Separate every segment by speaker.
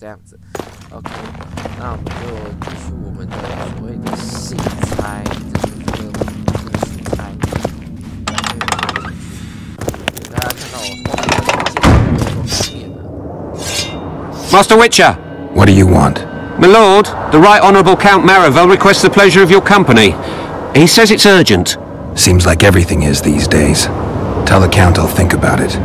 Speaker 1: 这样子。OK， 那我们就继续我们的所谓的信差，这个信差。给大家看到我后面的
Speaker 2: Master Witcher!
Speaker 3: What do you want?
Speaker 2: My lord, the Right Honourable Count Marivel requests the pleasure of your company. He says it's urgent.
Speaker 3: Seems like everything is these days. Tell the Count I'll think about it.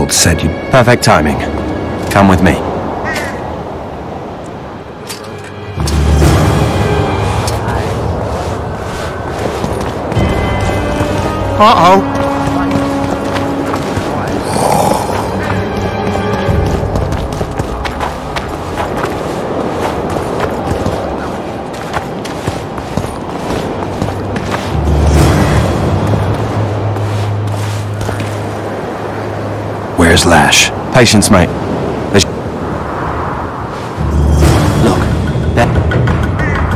Speaker 3: Said you...
Speaker 2: Perfect timing. Come with me.
Speaker 3: Uh-oh. Where's Lash?
Speaker 2: Patience, mate. Look, there.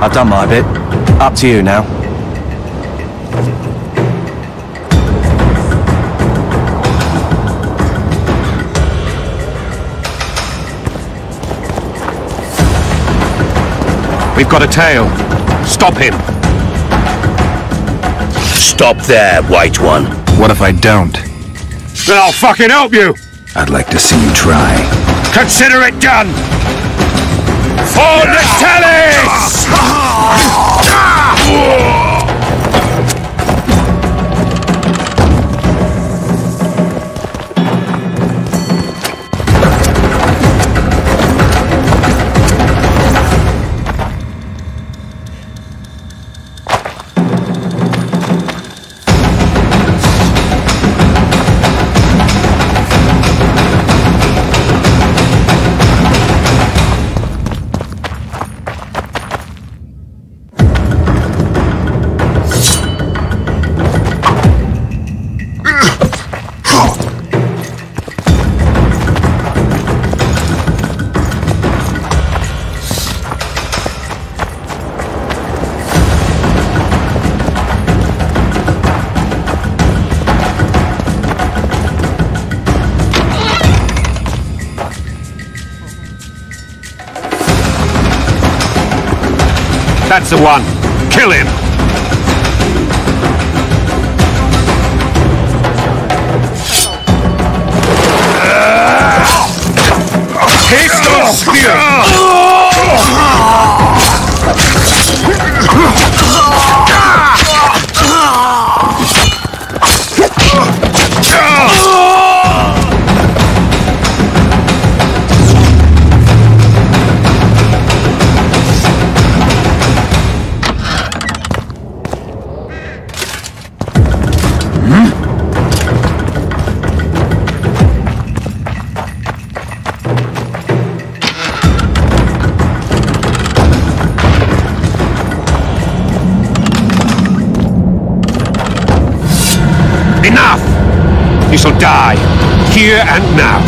Speaker 2: I've done my bit. Up to you now. We've got a tail. Stop him.
Speaker 4: Stop there, White One.
Speaker 3: What if I don't?
Speaker 2: Then I'll fucking help you!
Speaker 3: I'd like to see you try.
Speaker 2: Consider it done! For Natalis! That's the one. Kill him! Pistol spear! Enough! You shall die, here and now.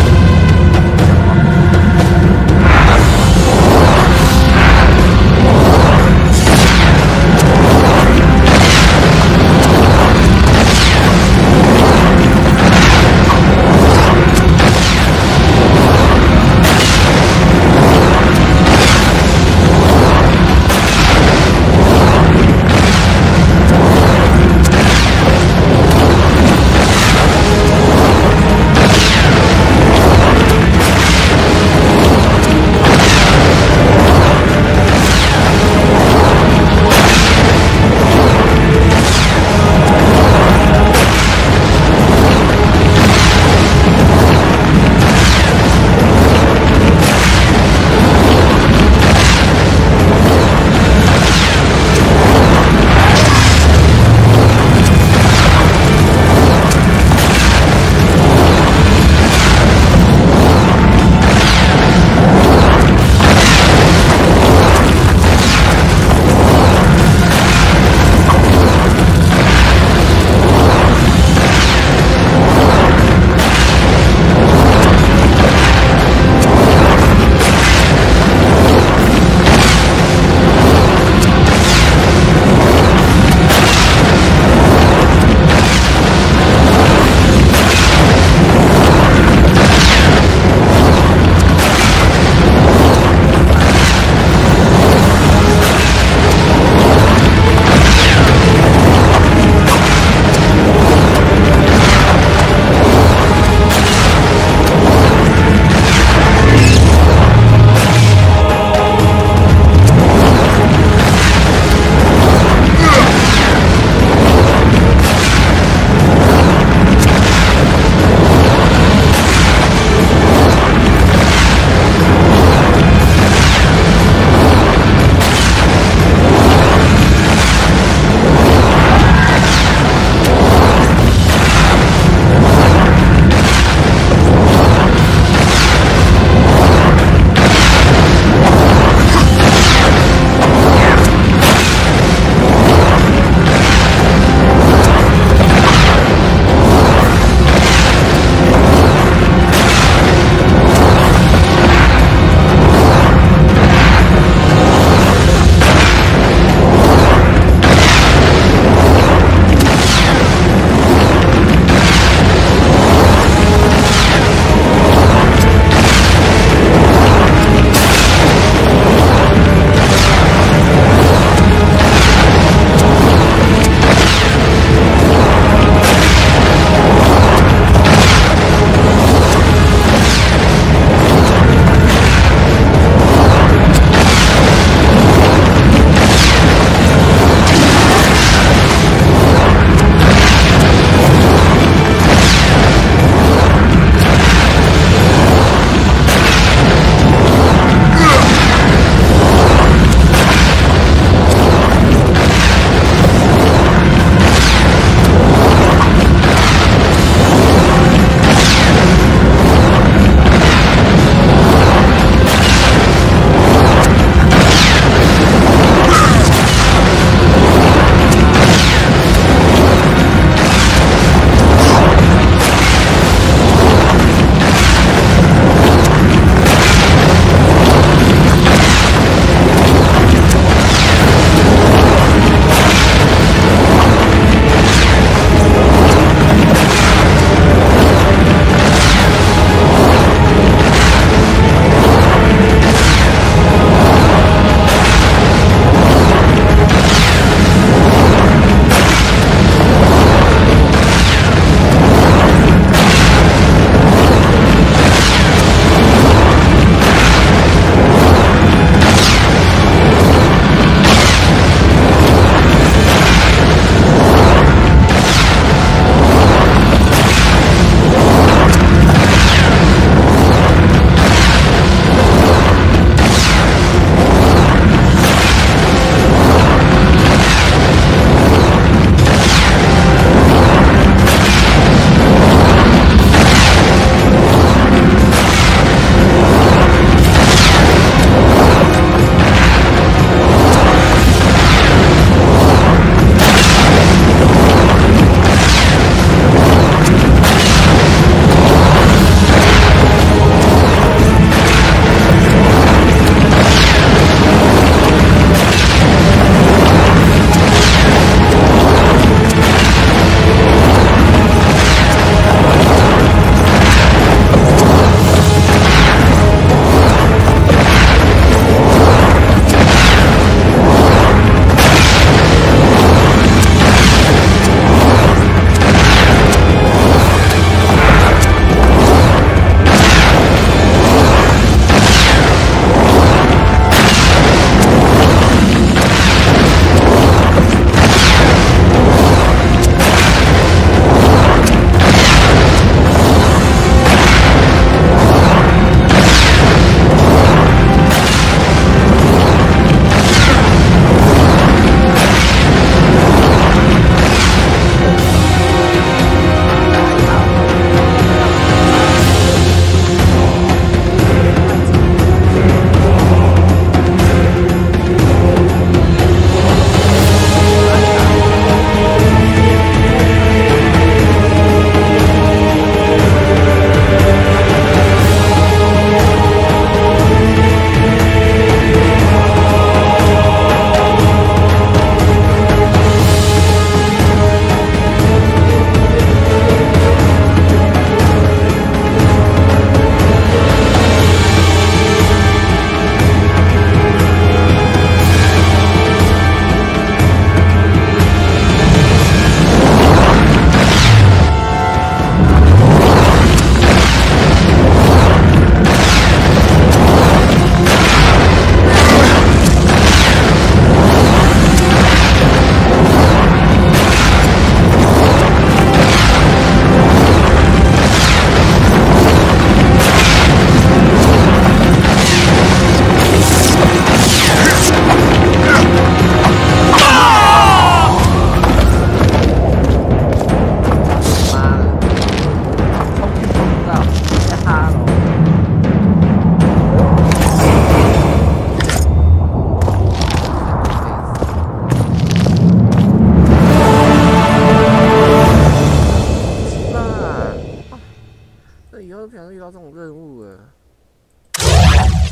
Speaker 1: 的以后不想遇到这种任务了，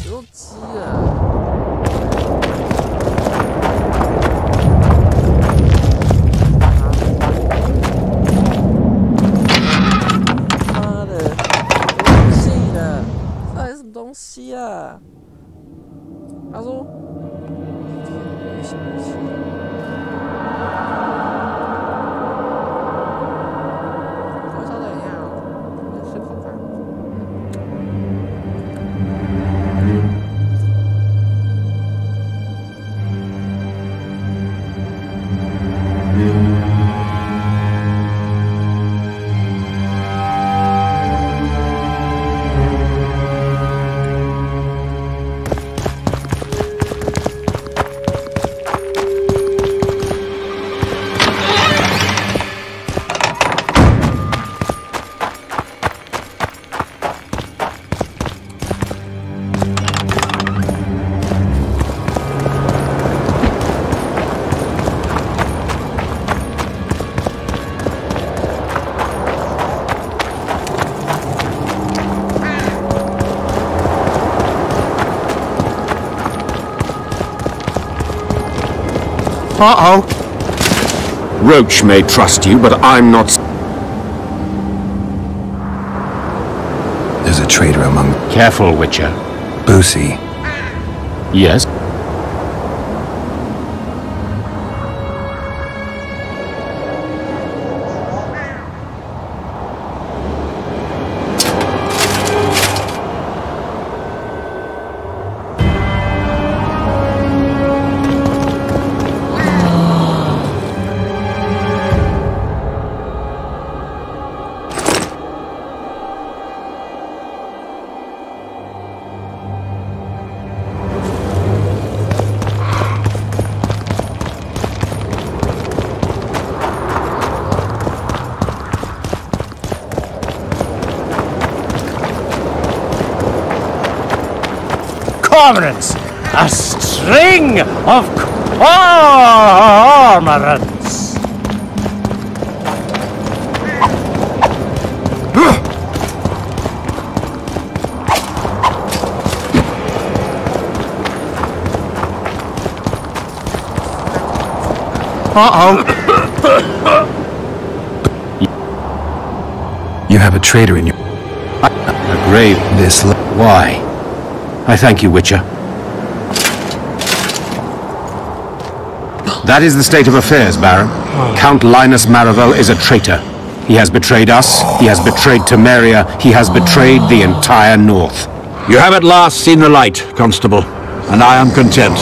Speaker 1: 有够鸡了。妈的，游戏的，这还是什么东西啊？他说，Uh-oh.
Speaker 2: Roach may trust you, but I'm not...
Speaker 3: There's a traitor among...
Speaker 2: Careful, Witcher.
Speaker 3: Boosie.
Speaker 2: Yes?
Speaker 5: Cormorants! A string of cormorants!
Speaker 2: Uh-oh.
Speaker 3: You have a traitor in your...
Speaker 2: A grave.
Speaker 3: This...
Speaker 2: Why? I thank you, Witcher. That is the state of affairs, Baron. Count Linus Marivel is a traitor. He has betrayed us, he has betrayed Temeria, he has betrayed the entire North.
Speaker 4: You have at last seen the light, Constable, and I am content.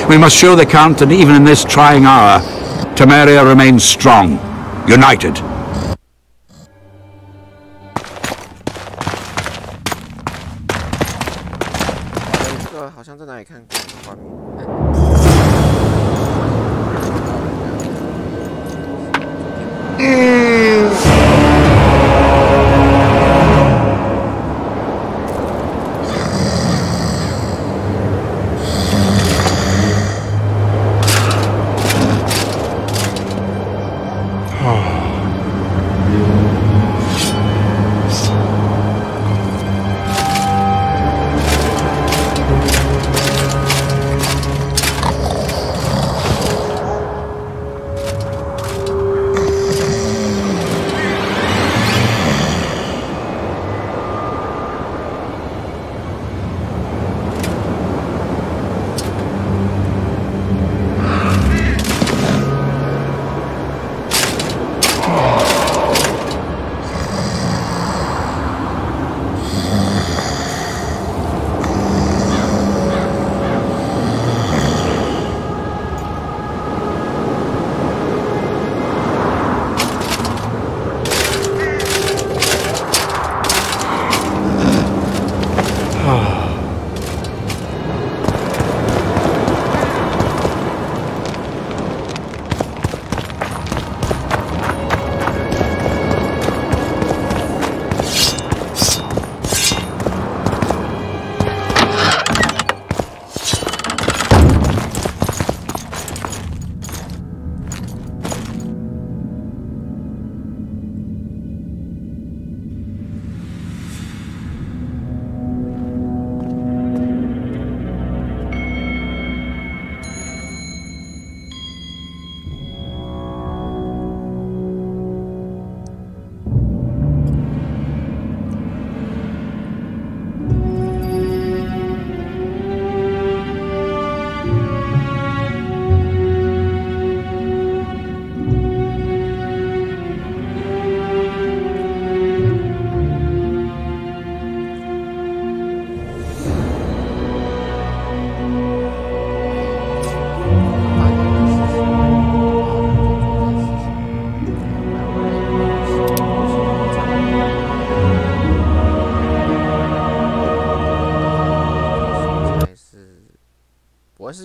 Speaker 4: We must show the Count that even in this trying hour, Temeria remains strong, united.
Speaker 1: 好像在哪里看过的画面。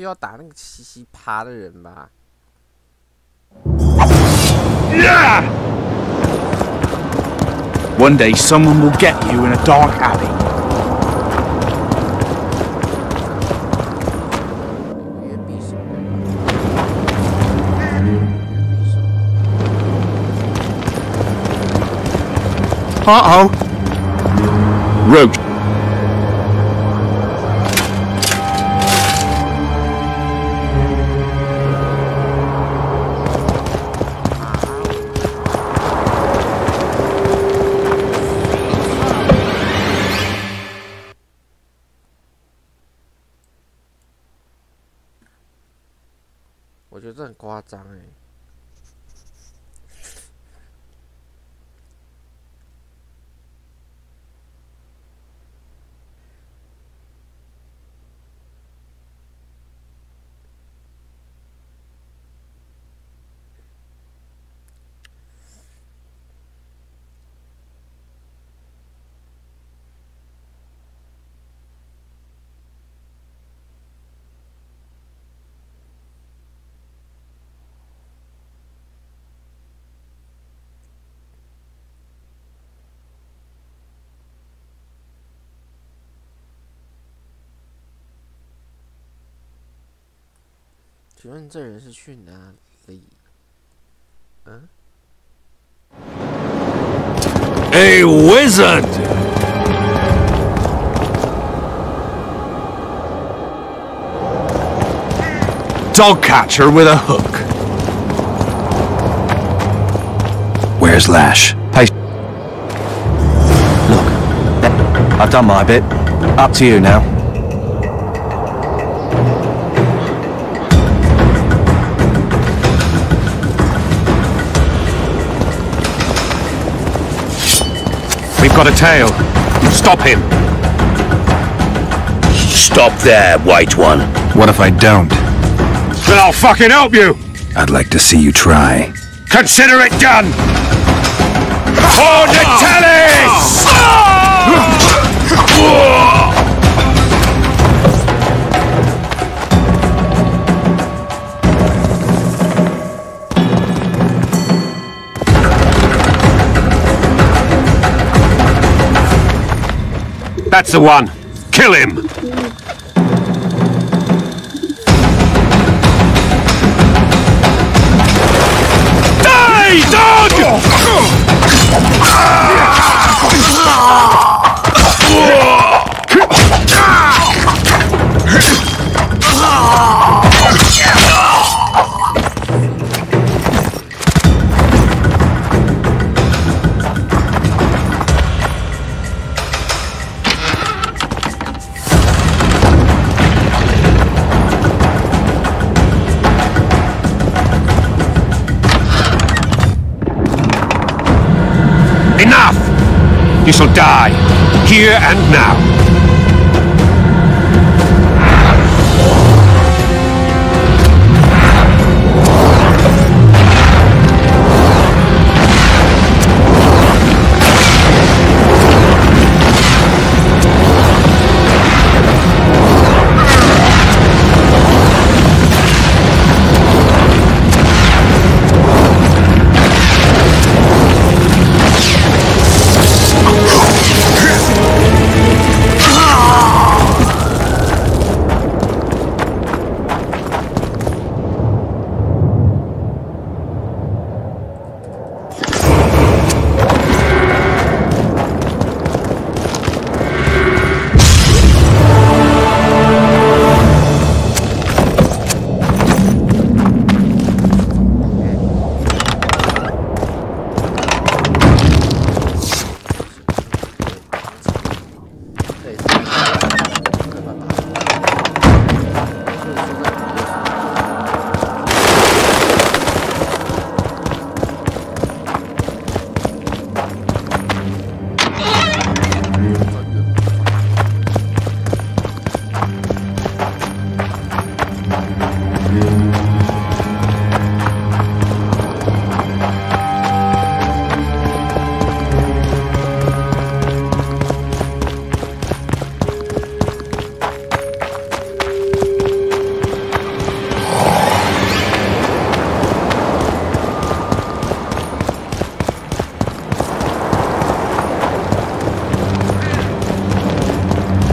Speaker 1: 要打那个奇奇爬的人吧？
Speaker 4: One day someone will get you in a dark alley.
Speaker 1: 约匕首。
Speaker 4: Uh-oh. Roach.
Speaker 1: 我觉得这很夸张哎。请问这人是去哪里？嗯
Speaker 4: A wizard! Dog catcher with a hook.
Speaker 3: Where's Lash?
Speaker 6: Hey. Look, I've done my bit. Up to you now.
Speaker 2: We've got a tail. Stop him.
Speaker 7: Stop there, White One.
Speaker 3: What if I don't?
Speaker 2: Then I'll fucking help you.
Speaker 3: I'd like to see you try.
Speaker 2: Consider it done. For Natalis! That's the one. Kill him. Die, dog! Enough! You shall die, here and now.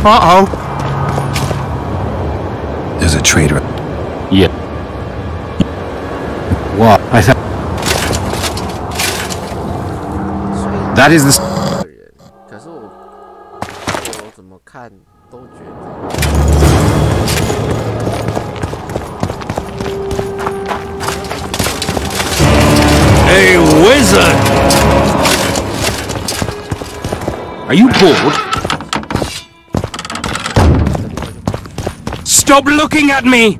Speaker 2: Uh-oh.
Speaker 3: There's a traitor.
Speaker 2: Yeah. What? I thought... That is the...
Speaker 1: 可是我怎么看都觉得。
Speaker 4: A wizard! Are you bored? Stop looking at me!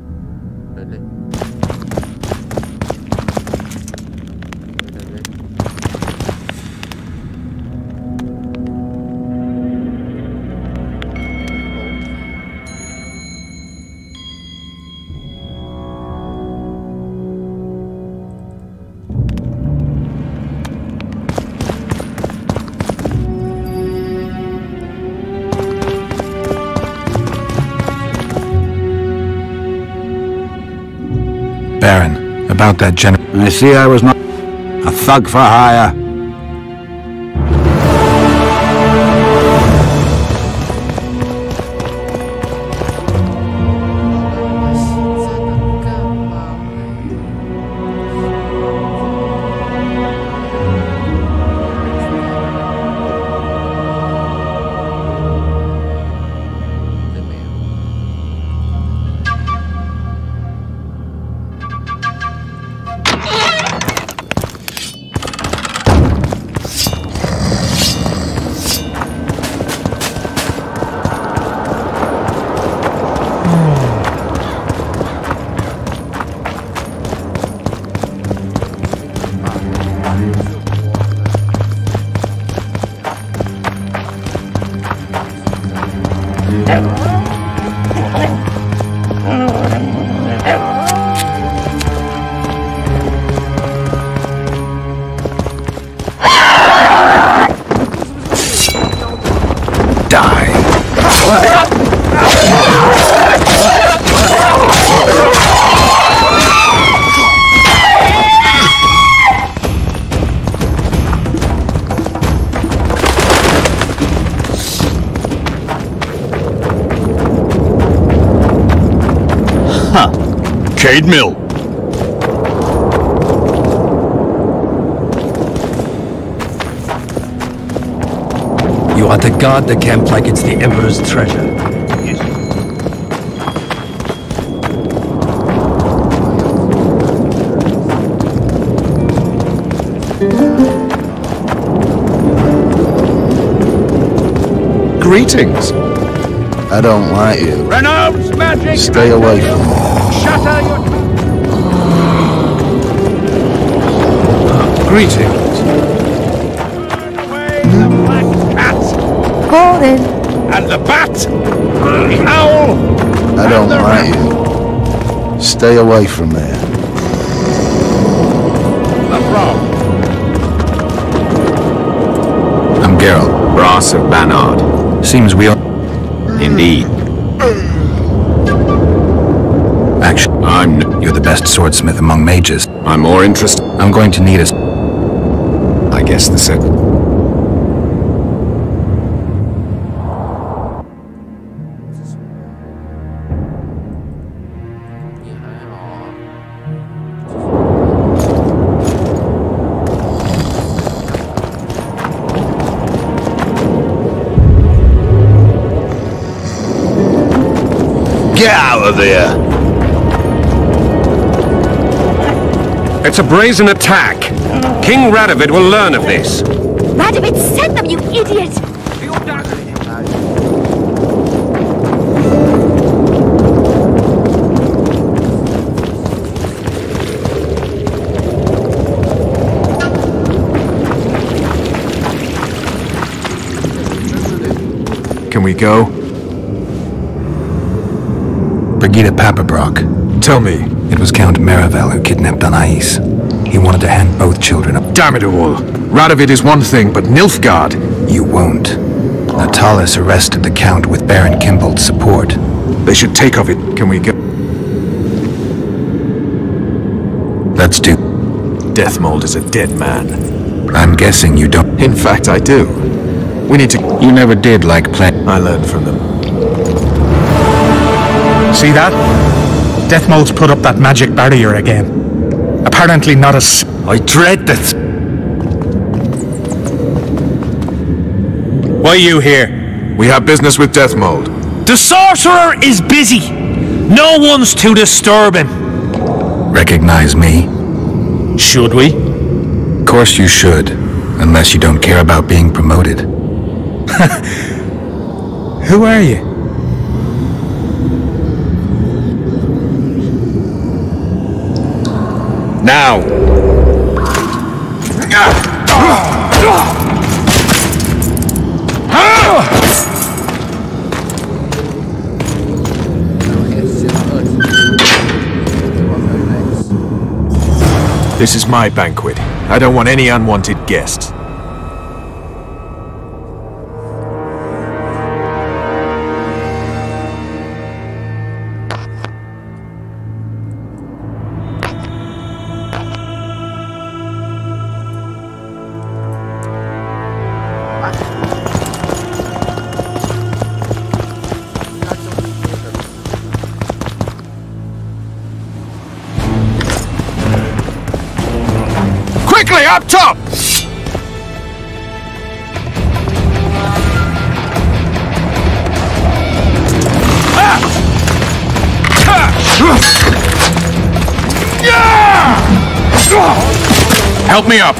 Speaker 3: Baron, about that
Speaker 4: I see I was not a thug for hire.
Speaker 7: Cade Mill.
Speaker 6: You are to guard the camp like it's the Emperor's treasure.
Speaker 7: Yes.
Speaker 8: Greetings. I don't like you.
Speaker 4: Renounce magic!
Speaker 8: Stay away from me.
Speaker 4: Shatter your...
Speaker 8: Greetings.
Speaker 4: Away the black cat!
Speaker 9: Hold it.
Speaker 4: And the bat! The owl!
Speaker 8: I don't like you. Stay away from there.
Speaker 4: The frog!
Speaker 2: I'm Geralt, Brass of Banard.
Speaker 3: Seems we are...
Speaker 2: Indeed.
Speaker 3: Actually, you're the best swordsmith among mages.
Speaker 2: I'm more interested.
Speaker 3: I'm going to need a...
Speaker 2: I guess the second.
Speaker 7: Get out of there!
Speaker 2: It's a brazen attack. King Radovid will learn of this.
Speaker 9: Radovid sent them, you idiot!
Speaker 8: Can we go?
Speaker 3: Brigida Papabrock.
Speaker 8: Tell me.
Speaker 3: It was Count Maravel who kidnapped Anais. He wanted to hand both children up.
Speaker 8: Damn it all. Radovid is one thing, but Nilfgaard...
Speaker 3: You won't. Natalis arrested the Count with Baron Kimbold's support.
Speaker 8: They should take off it. Can we go?
Speaker 3: Let's do.
Speaker 8: Deathmold is a dead man.
Speaker 3: I'm guessing you don't.
Speaker 8: In fact, I do. We need to...
Speaker 3: You never did like play.
Speaker 8: I learned from them.
Speaker 10: See that? Death Mold's put up that magic barrier again. Apparently not as...
Speaker 6: I dread this.
Speaker 10: Why are you here?
Speaker 8: We have business with Death Mold.
Speaker 5: The sorcerer is busy. No one's to disturb him.
Speaker 3: Recognize me?
Speaker 10: Should we?
Speaker 3: Of course you should, unless you don't care about being promoted.
Speaker 10: Who are you?
Speaker 8: Now! This is my banquet. I don't want any unwanted guests. Quickly, up top! Help me up!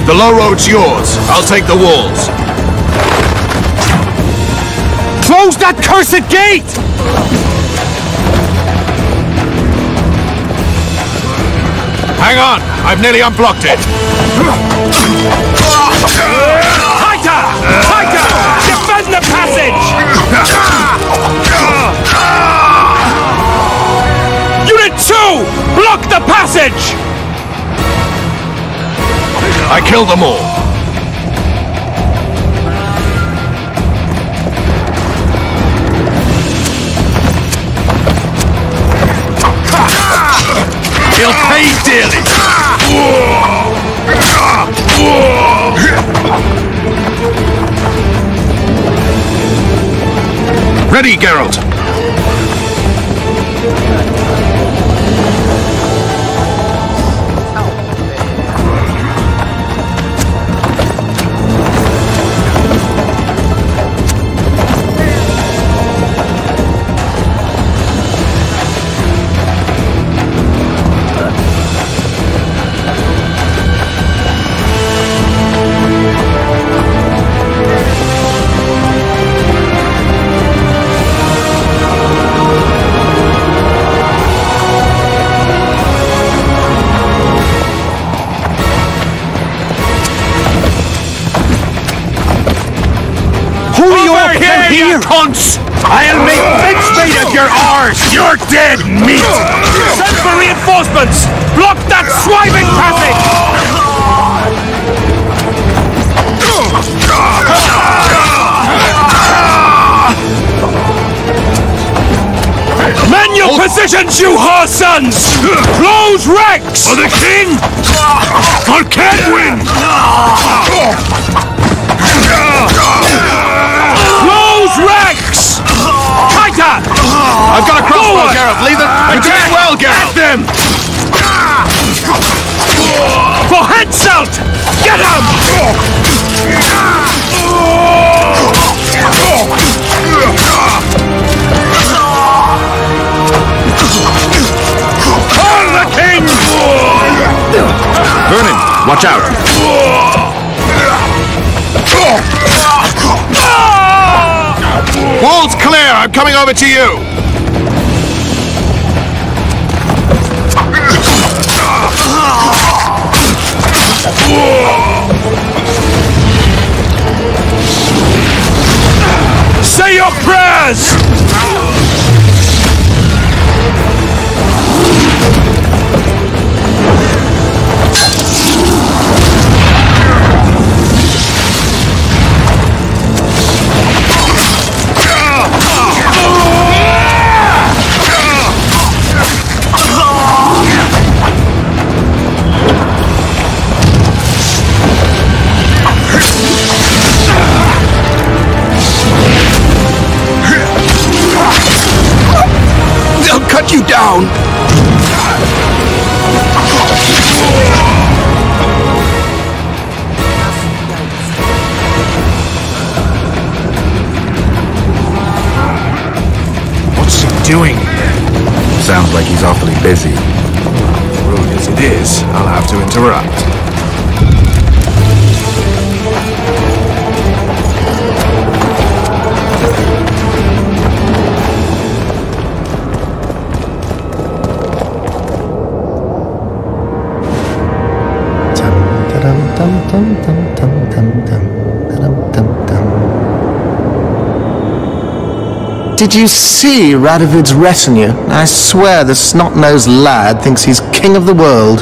Speaker 8: The low road's yours. I'll take the walls.
Speaker 5: Close that cursed gate!
Speaker 8: Hang on! I've nearly unblocked it.
Speaker 5: Tighter! Tighter! Defend the passage! Unit 2! Block the passage!
Speaker 8: I killed them all. He'll pay dearly. Ready, Geralt.
Speaker 5: Here, cunts!
Speaker 8: I'll make mincemeat of your arse! You're dead meat!
Speaker 5: Send for reinforcements! Block that swiving passage! Man your positions, you whore sons! Close ranks!
Speaker 8: For the king! For Kedwin!
Speaker 5: Ranks! Tighter!
Speaker 8: I've got a crossbow, Geralt. Leave them. You're doing well, Geralt.
Speaker 5: Get them! For head salt! Get him!
Speaker 8: Call the king! Vernon, watch out. Wall's clear! I'm coming over to you!
Speaker 5: Say your prayers!
Speaker 3: down!
Speaker 8: What's he doing?
Speaker 3: Sounds like he's awfully busy.
Speaker 8: Rude as it is, I'll have to interrupt.
Speaker 11: Did you see Radovid's retinue? I swear the snot-nosed lad thinks he's king of the world.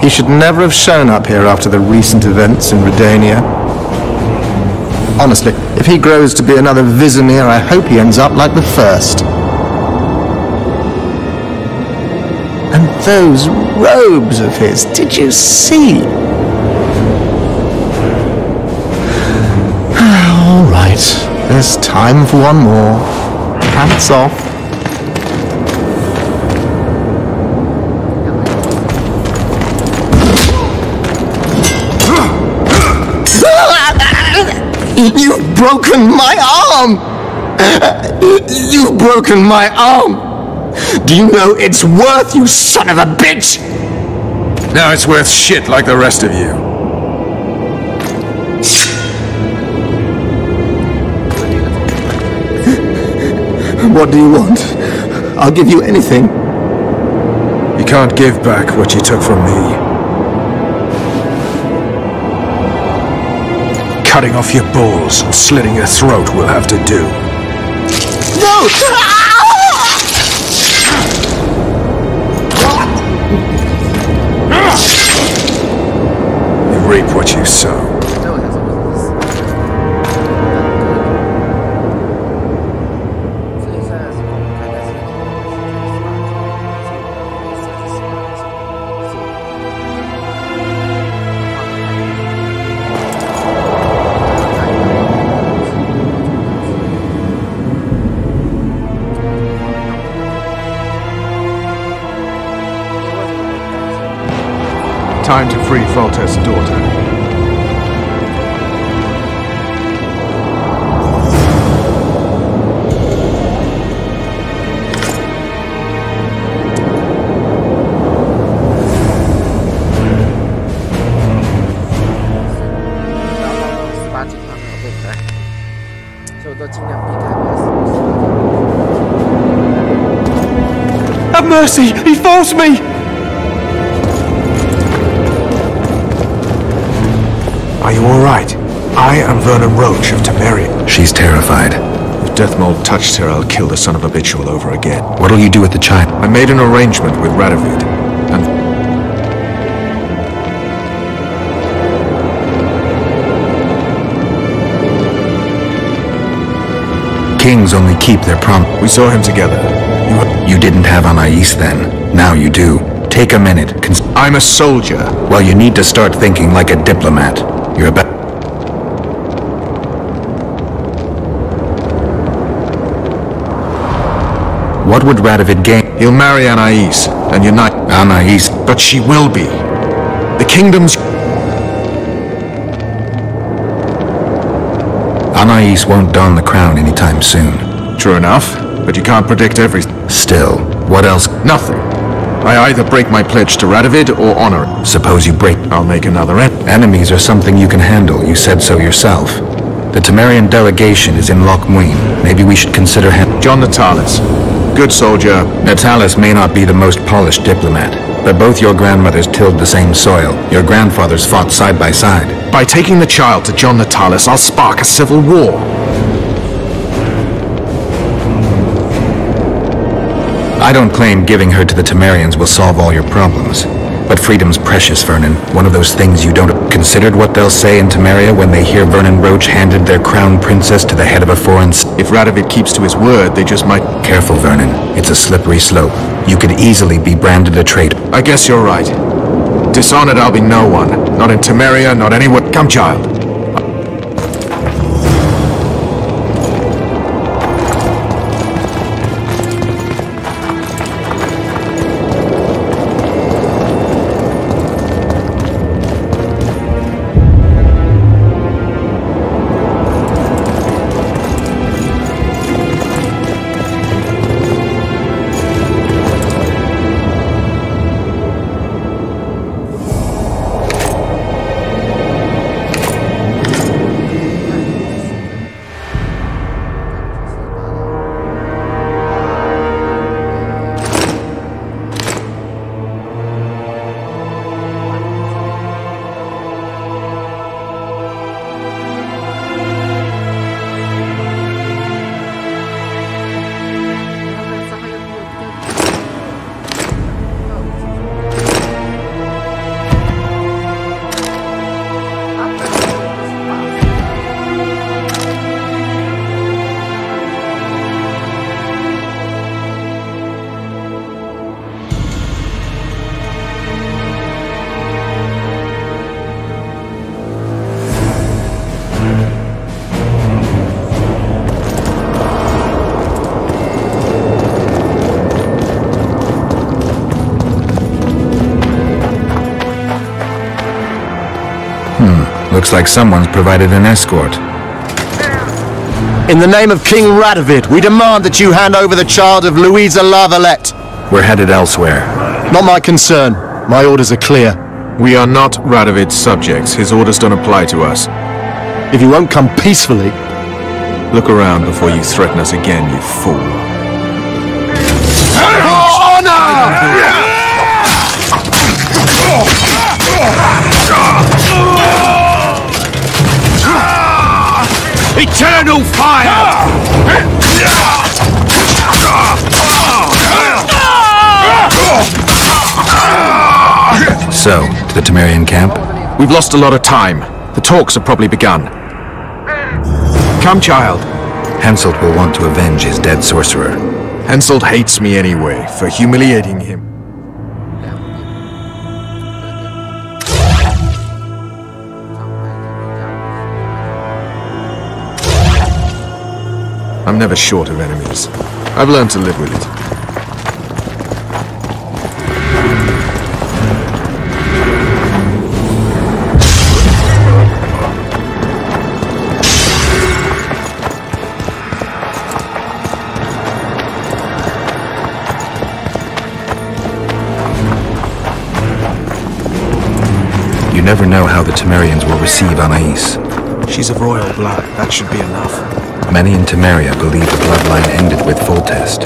Speaker 11: He should never have shown up here after the recent events in Redania. Honestly, if he grows to be another Vizimir, I hope he ends up like the first. And those robes of his, did you see? All right, there's time for one more. Pants off. You've broken my arm! You've broken my arm! Do you know it's worth, you son of a bitch?
Speaker 8: Now it's worth shit like the rest of you.
Speaker 11: What do you want? I'll give you anything.
Speaker 8: You can't give back what you took from me. Cutting off your balls and slitting your throat will have to do.
Speaker 11: No!
Speaker 8: You reap what you sow. Time to free Foltest's daughter.
Speaker 11: Have mercy! He forced me!
Speaker 8: Are you alright? I am Vernon Roach of Temeria.
Speaker 3: She's terrified.
Speaker 8: If Deathmold touched her, I'll kill the son of a bitch all over again.
Speaker 3: What'll you do with the child?
Speaker 8: I made an arrangement with Radovid, and...
Speaker 3: Kings only keep their promise.
Speaker 8: We saw him together.
Speaker 3: You didn't have Anais then. Now you do. Take a minute.
Speaker 8: I'm a soldier.
Speaker 3: Well, you need to start thinking like a diplomat. You're about... What would Radovid gain?
Speaker 8: He'll marry Anais and unite...
Speaker 3: Anais?
Speaker 8: But she will be. The kingdom's...
Speaker 3: Anais won't don the crown anytime soon.
Speaker 8: True enough, but you can't predict everything.
Speaker 3: Still, what else?
Speaker 8: Nothing. I either break my pledge to Radovid or honor it.
Speaker 3: Suppose you break...
Speaker 8: I'll make another end.
Speaker 3: Enemies are something you can handle. You said so yourself. The Temerian delegation is in Loch Muin. Maybe we should consider him...
Speaker 8: John Natalis. Good soldier.
Speaker 3: Natalis may not be the most polished diplomat, but both your grandmothers tilled the same soil. Your grandfathers fought side by side.
Speaker 8: By taking the child to John Natalis, I'll spark a civil war.
Speaker 3: I don't claim giving her to the Temerians will solve all your problems. But freedom's precious, Vernon. One of those things you don't... Considered what they'll say in Temeria when they hear Vernon Roach handed their crown princess to the head of a foreign...
Speaker 8: If Radovid keeps to his word, they just might...
Speaker 3: Careful, Vernon. It's a slippery slope. You could easily be branded a traitor.
Speaker 8: I guess you're right. Dishonored I'll be no one. Not in Temeria, not anywhere. Come, child.
Speaker 3: Looks like someone's provided an escort.
Speaker 11: In the name of King Radovid, we demand that you hand over the child of Louisa Lavalette.
Speaker 3: We're headed elsewhere.
Speaker 11: Not my concern. My orders are clear.
Speaker 8: We are not Radovid's subjects. His orders don't apply to us.
Speaker 11: If you won't come peacefully...
Speaker 8: Look around before you threaten us again, you fool.
Speaker 4: Eternal fire!
Speaker 3: So, to the Temerian camp?
Speaker 8: We've lost a lot of time. The talks have probably begun. Come, child.
Speaker 3: Henselt will want to avenge his dead sorcerer.
Speaker 8: Henselt hates me anyway, for humiliating him. I'm never short of enemies. I've learned to live with it.
Speaker 3: You never know how the Temerians will receive Anais.
Speaker 8: She's of royal blood. That should be enough.
Speaker 3: Many in Temeria believe the bloodline ended with Foltest.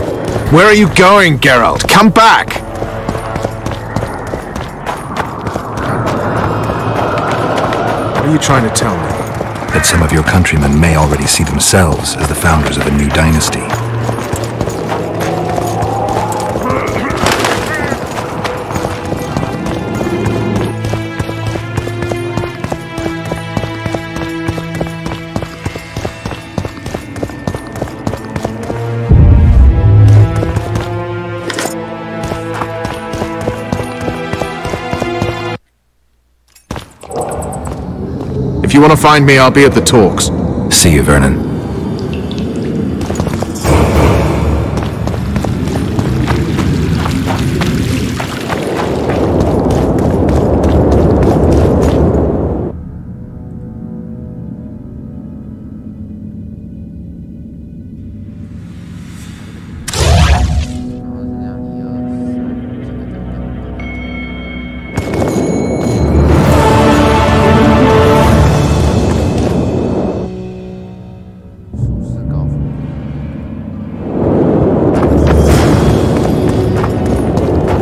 Speaker 8: Where are you going, Geralt? Come back! What are you trying to tell me?
Speaker 3: That some of your countrymen may already see themselves as the founders of a new dynasty.
Speaker 8: If you want to find me, I'll be at the talks.
Speaker 3: See you, Vernon.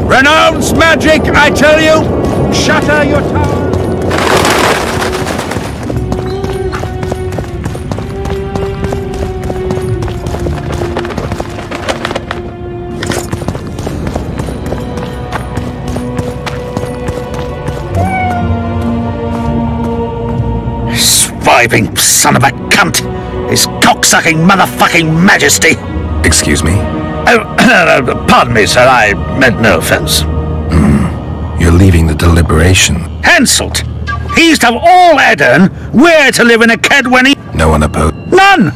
Speaker 4: Renounce magic, I tell you! Shatter your tower! Swiving son of a cunt! His cocksucking motherfucking majesty!
Speaker 3: Excuse me?
Speaker 4: Oh, pardon me, sir, I meant no offense.
Speaker 3: You're leaving the deliberation.
Speaker 4: Henselt! He's to have all Edirn. We're to live in a Kedwenny.
Speaker 3: No one opposed?
Speaker 4: None!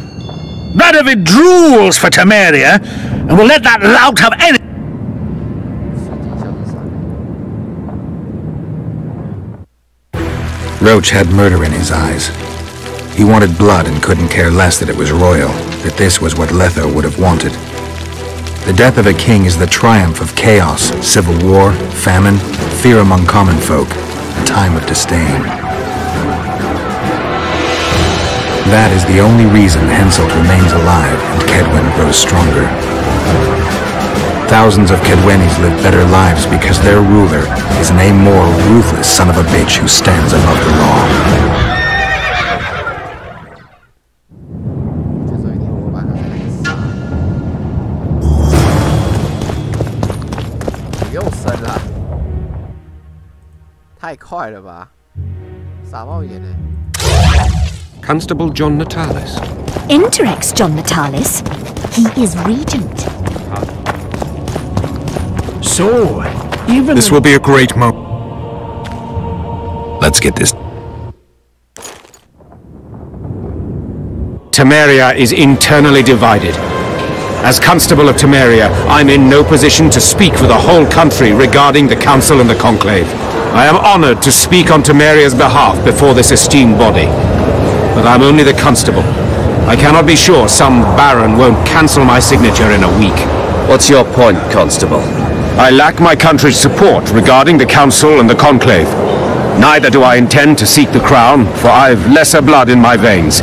Speaker 4: Radovid drools for Temeria, and we'll let that lout have any...
Speaker 3: Roach had murder in his eyes. He wanted blood and couldn't care less that it was royal, that this was what Letho would have wanted. The death of a king is the triumph of chaos, civil war, famine, fear among common folk, a time of disdain. That is the only reason Henselt remains alive and Kedwen grows stronger. Thousands of Kedwenis live better lives because their ruler is an amoral, ruthless son of a bitch who stands above the law.
Speaker 2: Constable John Natalis.
Speaker 9: Interrex John Natalis. He is regent.
Speaker 5: So, even...
Speaker 8: This will be a great moment.
Speaker 3: Let's get this.
Speaker 2: Temeria is internally divided. As Constable of Temeria, I'm in no position to speak for the whole country regarding the Council and the Conclave. I am honored to speak on Temeria's behalf before this esteemed body. But I'm only the constable. I cannot be sure some baron won't cancel my signature in a week.
Speaker 12: What's your point, Constable?
Speaker 2: I lack my country's support regarding the Council and the Conclave. Neither do I intend to seek the crown, for I've lesser blood in my veins.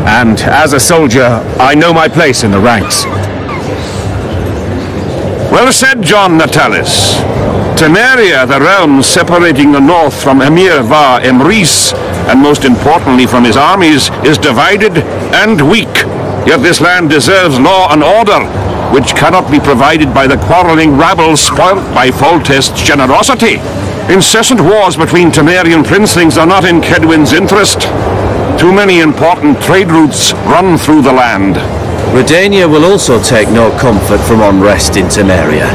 Speaker 2: And as a soldier, I know my place in the ranks.
Speaker 7: Well said, John Natalis. Temeria, the realm separating the north from Emir Va Emrys, and most importantly from his armies, is divided and weak. Yet this land deserves law and order, which cannot be provided by the quarreling rabble spoilt by Foltest's generosity. Incessant wars between Temerian princelings are not in Kedwin's interest. Too many important trade routes run through the land.
Speaker 12: Redania will also take no comfort from unrest in Temeria.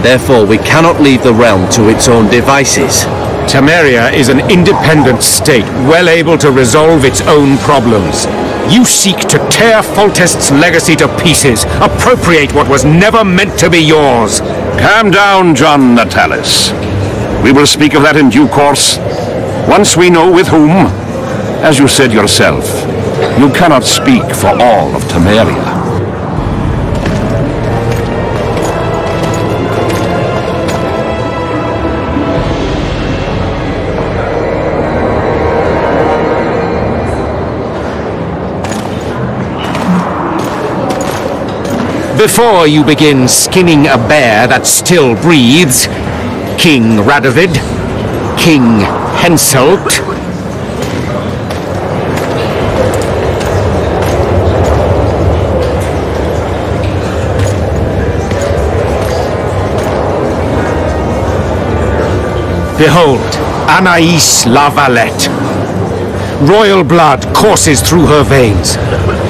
Speaker 12: Therefore, we cannot leave the realm to its own devices.
Speaker 2: Temeria is an independent state, well able to resolve its own problems. You seek to tear Foltest's legacy to pieces, appropriate what was never meant to be yours.
Speaker 7: Calm down, John Natalis. We will speak of that in due course, once we know with whom. As you said yourself, you cannot speak for all of Temeria.
Speaker 2: Before you begin skinning a bear that still breathes, King Radovid, King Henselt, behold, Anais La Valette. Royal blood courses through her veins.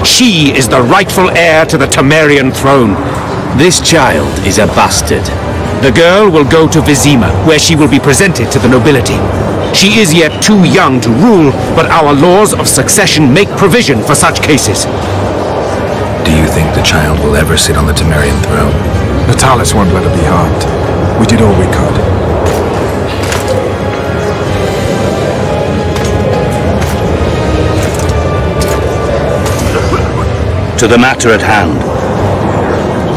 Speaker 2: She is the rightful heir to the Temerian throne.
Speaker 12: This child is a bastard.
Speaker 2: The girl will go to Vizima, where she will be presented to the nobility. She is yet too young to rule, but our laws of succession make provision for such cases.
Speaker 3: Do you think the child will ever sit on the Temerian throne?
Speaker 8: Natalis won't let her be harmed. We did all we could.
Speaker 5: To the matter at hand.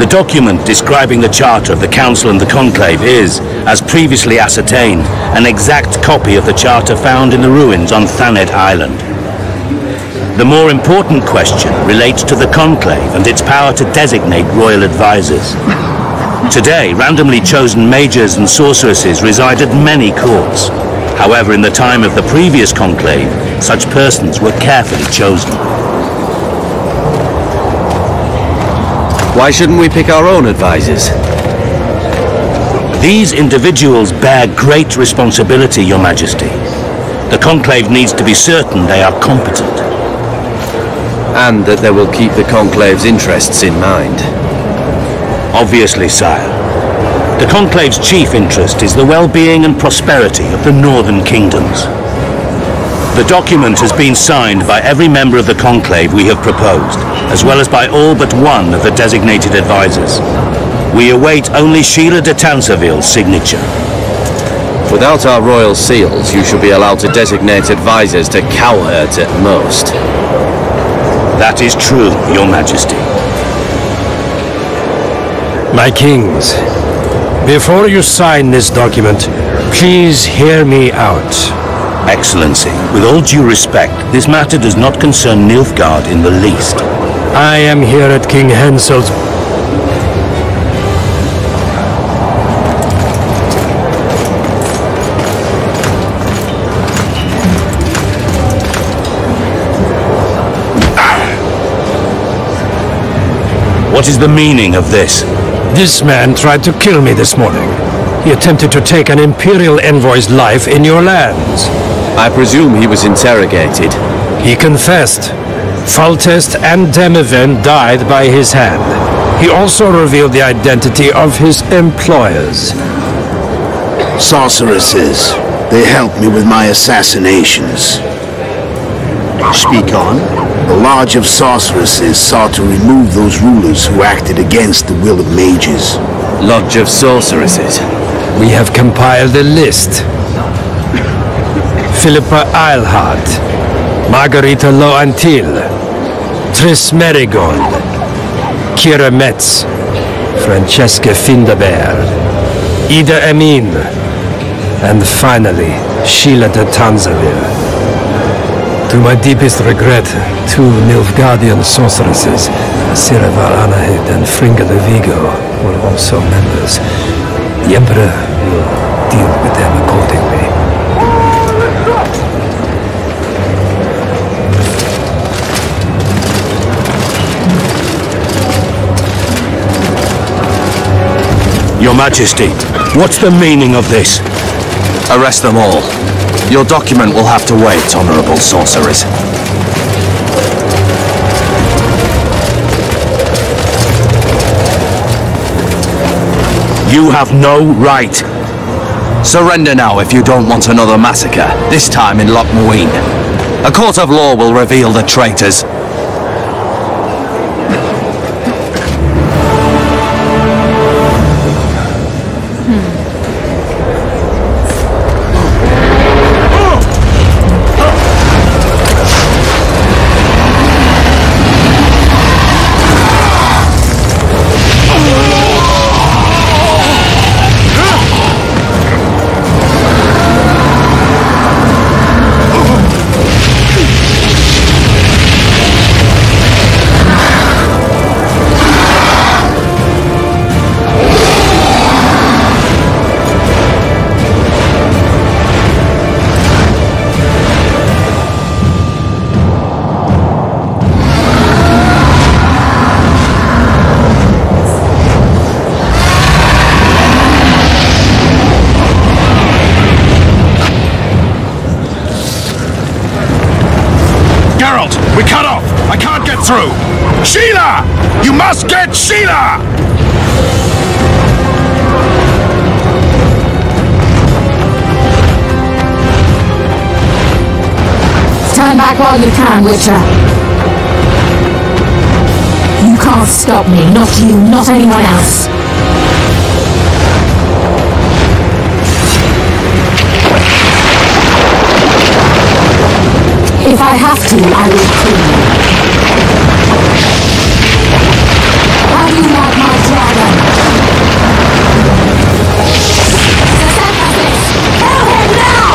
Speaker 5: The document describing the charter of the Council and the Conclave is, as previously ascertained, an exact copy of the charter found in the ruins on Thanet Island. The more important question relates to the Conclave and its power to designate royal advisors. Today, randomly chosen mages and sorceresses reside at many courts. However, in the time of the previous Conclave, such persons were carefully chosen.
Speaker 12: Why shouldn't we pick our own advisors?
Speaker 5: These individuals bear great responsibility, Your Majesty. The Conclave needs to be certain they are competent.
Speaker 12: And that they will keep the Conclave's interests in mind.
Speaker 5: Obviously, sire. The Conclave's chief interest is the well-being and prosperity of the northern kingdoms. The document has been signed by every member of the Conclave we have proposed, as well as by all but one of the designated advisors. We await only Sheila de Tanseville's signature.
Speaker 12: Without our royal seals, you should be allowed to designate advisors to cowherds at most.
Speaker 5: That is true, Your Majesty.
Speaker 6: My kings, before you sign this document, please hear me out.
Speaker 5: Excellency, with all due respect, this matter does not concern Nilfgaard in the least.
Speaker 6: I am here at King Henselt's...
Speaker 5: What is the meaning of this?
Speaker 6: This man tried to kill me this morning. He attempted to take an Imperial envoy's life in your lands.
Speaker 12: I presume he was interrogated.
Speaker 6: He confessed. Foltest and Demiven died by his hand. He also revealed the identity of his employers.
Speaker 13: Sorceresses. They helped me with my assassinations. Speak on. The Lodge of Sorceresses sought to remove those rulers who acted against the will of mages.
Speaker 12: Lodge of Sorceresses?
Speaker 6: We have compiled a list. Philippa Eilhard, Margarita Loantil, Tris Merigold, Kira Metz, Francesca Findaber, Ida Emin, and finally, Sheila de Tanzaville. To my deepest regret, 2 Nilfgaardian sorceresses, Siravar Anahid and Fringa de Vigo, were also members. The Emperor will deal with them accordingly.
Speaker 5: Your Majesty, what's the meaning of this?
Speaker 3: Arrest them all. Your document will have to wait, honorable sorcerers.
Speaker 5: You have no right.
Speaker 3: Surrender now if you don't want another massacre, this time in Loch Muin. A court of law will reveal the traitors.
Speaker 7: We cut off! I can't get through! Sheila! You must get Sheila!
Speaker 14: Turn back while you can, Witcher. You can't stop me, not you, not anyone else. If I have to, I will kill you. How do you like my dragon? Kill him now!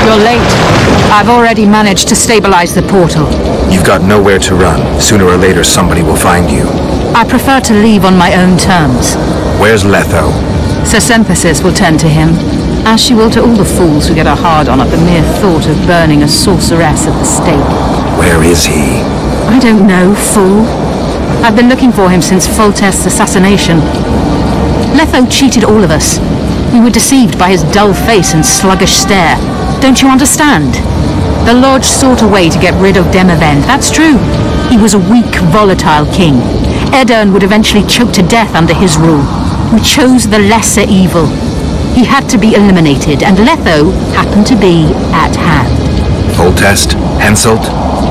Speaker 15: You're late. I've already managed to stabilize the portal.
Speaker 3: You've got nowhere to run. Sooner or later somebody will find you.
Speaker 15: I prefer to leave on my own terms.
Speaker 3: Where's Letho?
Speaker 15: Sir Sempesis will tend to him, as she will to all the fools who get a hard-on at the mere thought of burning a sorceress at the stake.
Speaker 3: Where is he?
Speaker 15: I don't know, fool. I've been looking for him since Foltest's assassination. Letho cheated all of us. We were deceived by his dull face and sluggish stare. Don't you understand? The Lodge sought a way to get rid of Demavend, that's true. He was a weak, volatile king. Edirn would eventually choke to death under his rule. We chose the lesser evil. He had to be eliminated, and Letho happened to be at hand.
Speaker 3: Foltest? Henselt?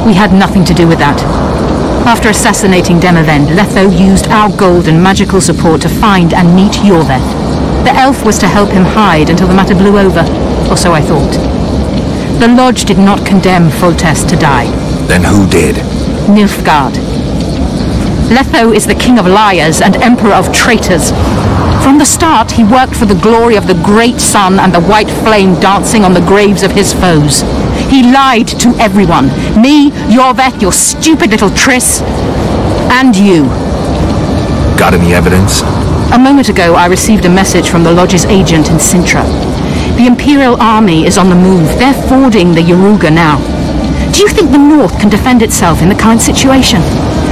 Speaker 15: We had nothing to do with that. After assassinating Demavend, Letho used our gold and magical support to find and meet Yorveth. The elf was to help him hide until the matter blew over, or so I thought. The Lodge did not condemn Foltest to die.
Speaker 3: Then who did?
Speaker 15: Nilfgaard. Letho is the king of liars and emperor of traitors. From the start, he worked for the glory of the great sun and the white flame dancing on the graves of his foes. He lied to everyone. Me, Yorveth, your stupid little Triss, and you.
Speaker 3: Got any evidence?
Speaker 15: A moment ago, I received a message from the Lodge's agent in Sintra. The Imperial Army is on the move. They're fording the Yaruga now. Do you think the North can defend itself in the current situation?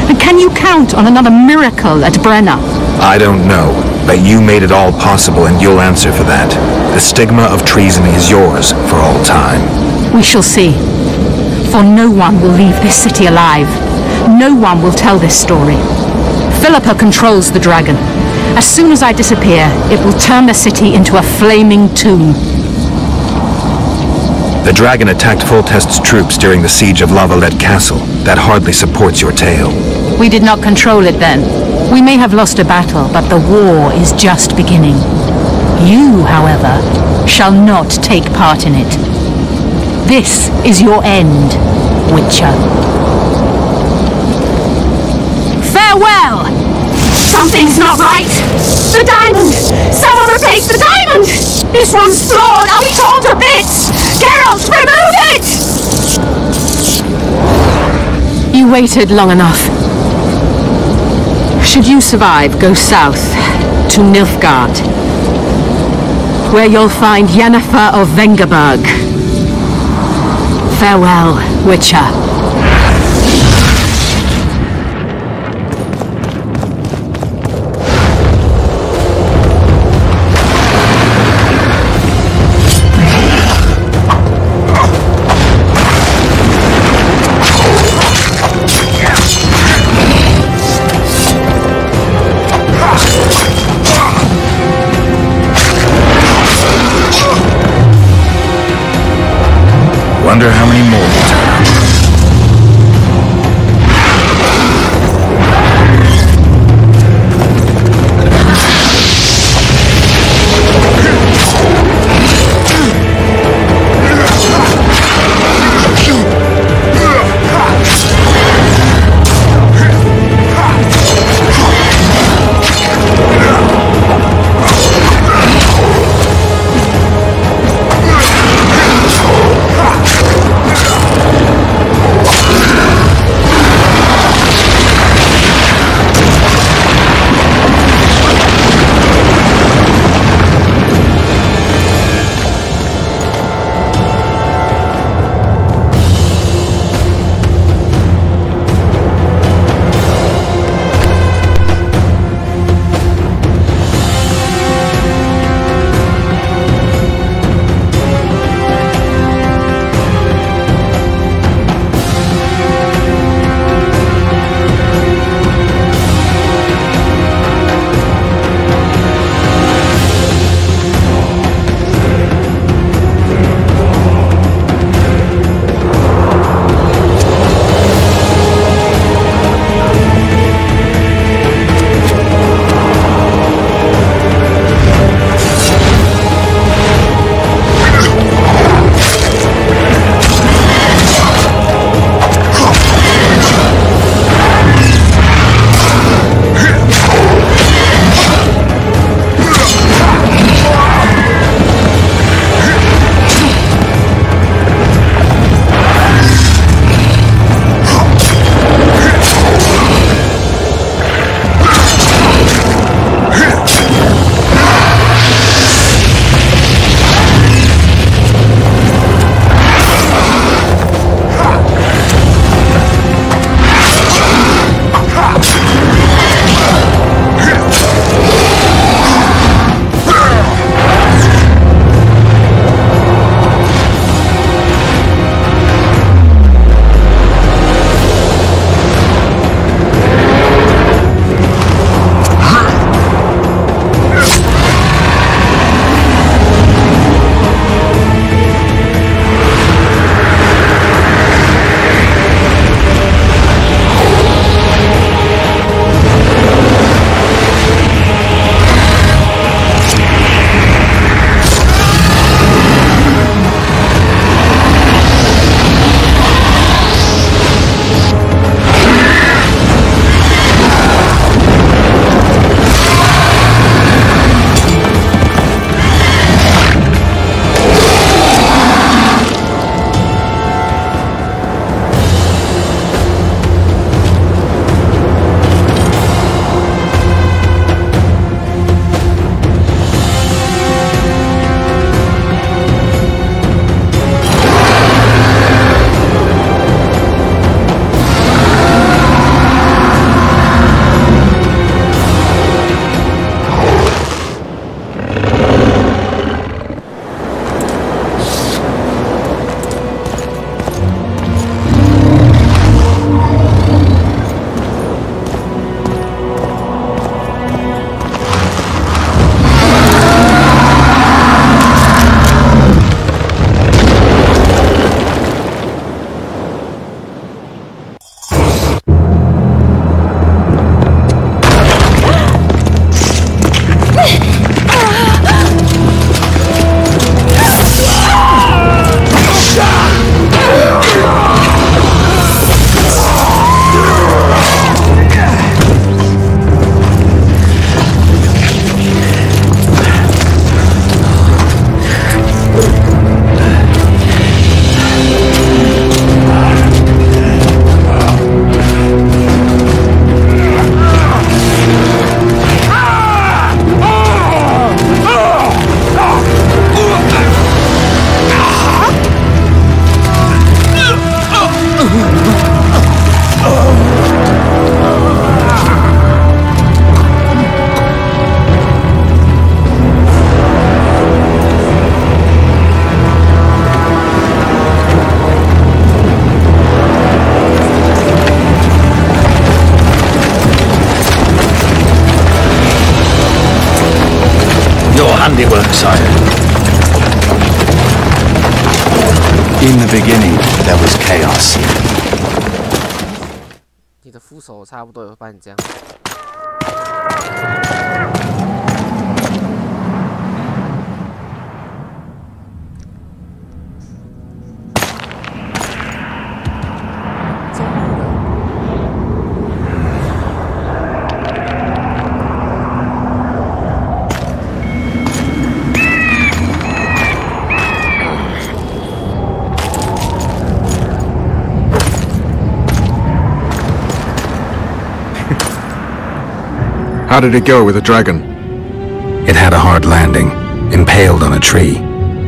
Speaker 15: And can you count on another miracle at Brenna?
Speaker 3: I don't know, but you made it all possible and you'll answer for that. The stigma of treason is yours for all time.
Speaker 15: We shall see. For no one will leave this city alive. No one will tell this story. Philippa controls the dragon. As soon as I disappear, it will turn the city into a flaming tomb.
Speaker 3: The dragon attacked Foltest's troops during the siege of Lavalette Castle. That hardly supports your tale.
Speaker 15: We did not control it then. We may have lost a battle, but the war is just beginning. You, however, shall not take part in it. This is your end, Witcher. Farewell!
Speaker 14: Something's not right! The diamond! Someone replace the diamond! This one's flawed! I'll be torn to bits! Geralt, remove it!
Speaker 15: You waited long enough. Should you survive, go south to Nilfgaard, where you'll find Yennefer of Vengerberg. Farewell, Witcher.
Speaker 3: Wonder how many more will turn up. In the beginning, there was chaos.
Speaker 1: 你的副手差不多有半这样。
Speaker 8: How did it go with the dragon?
Speaker 3: It had a hard landing, impaled on a tree,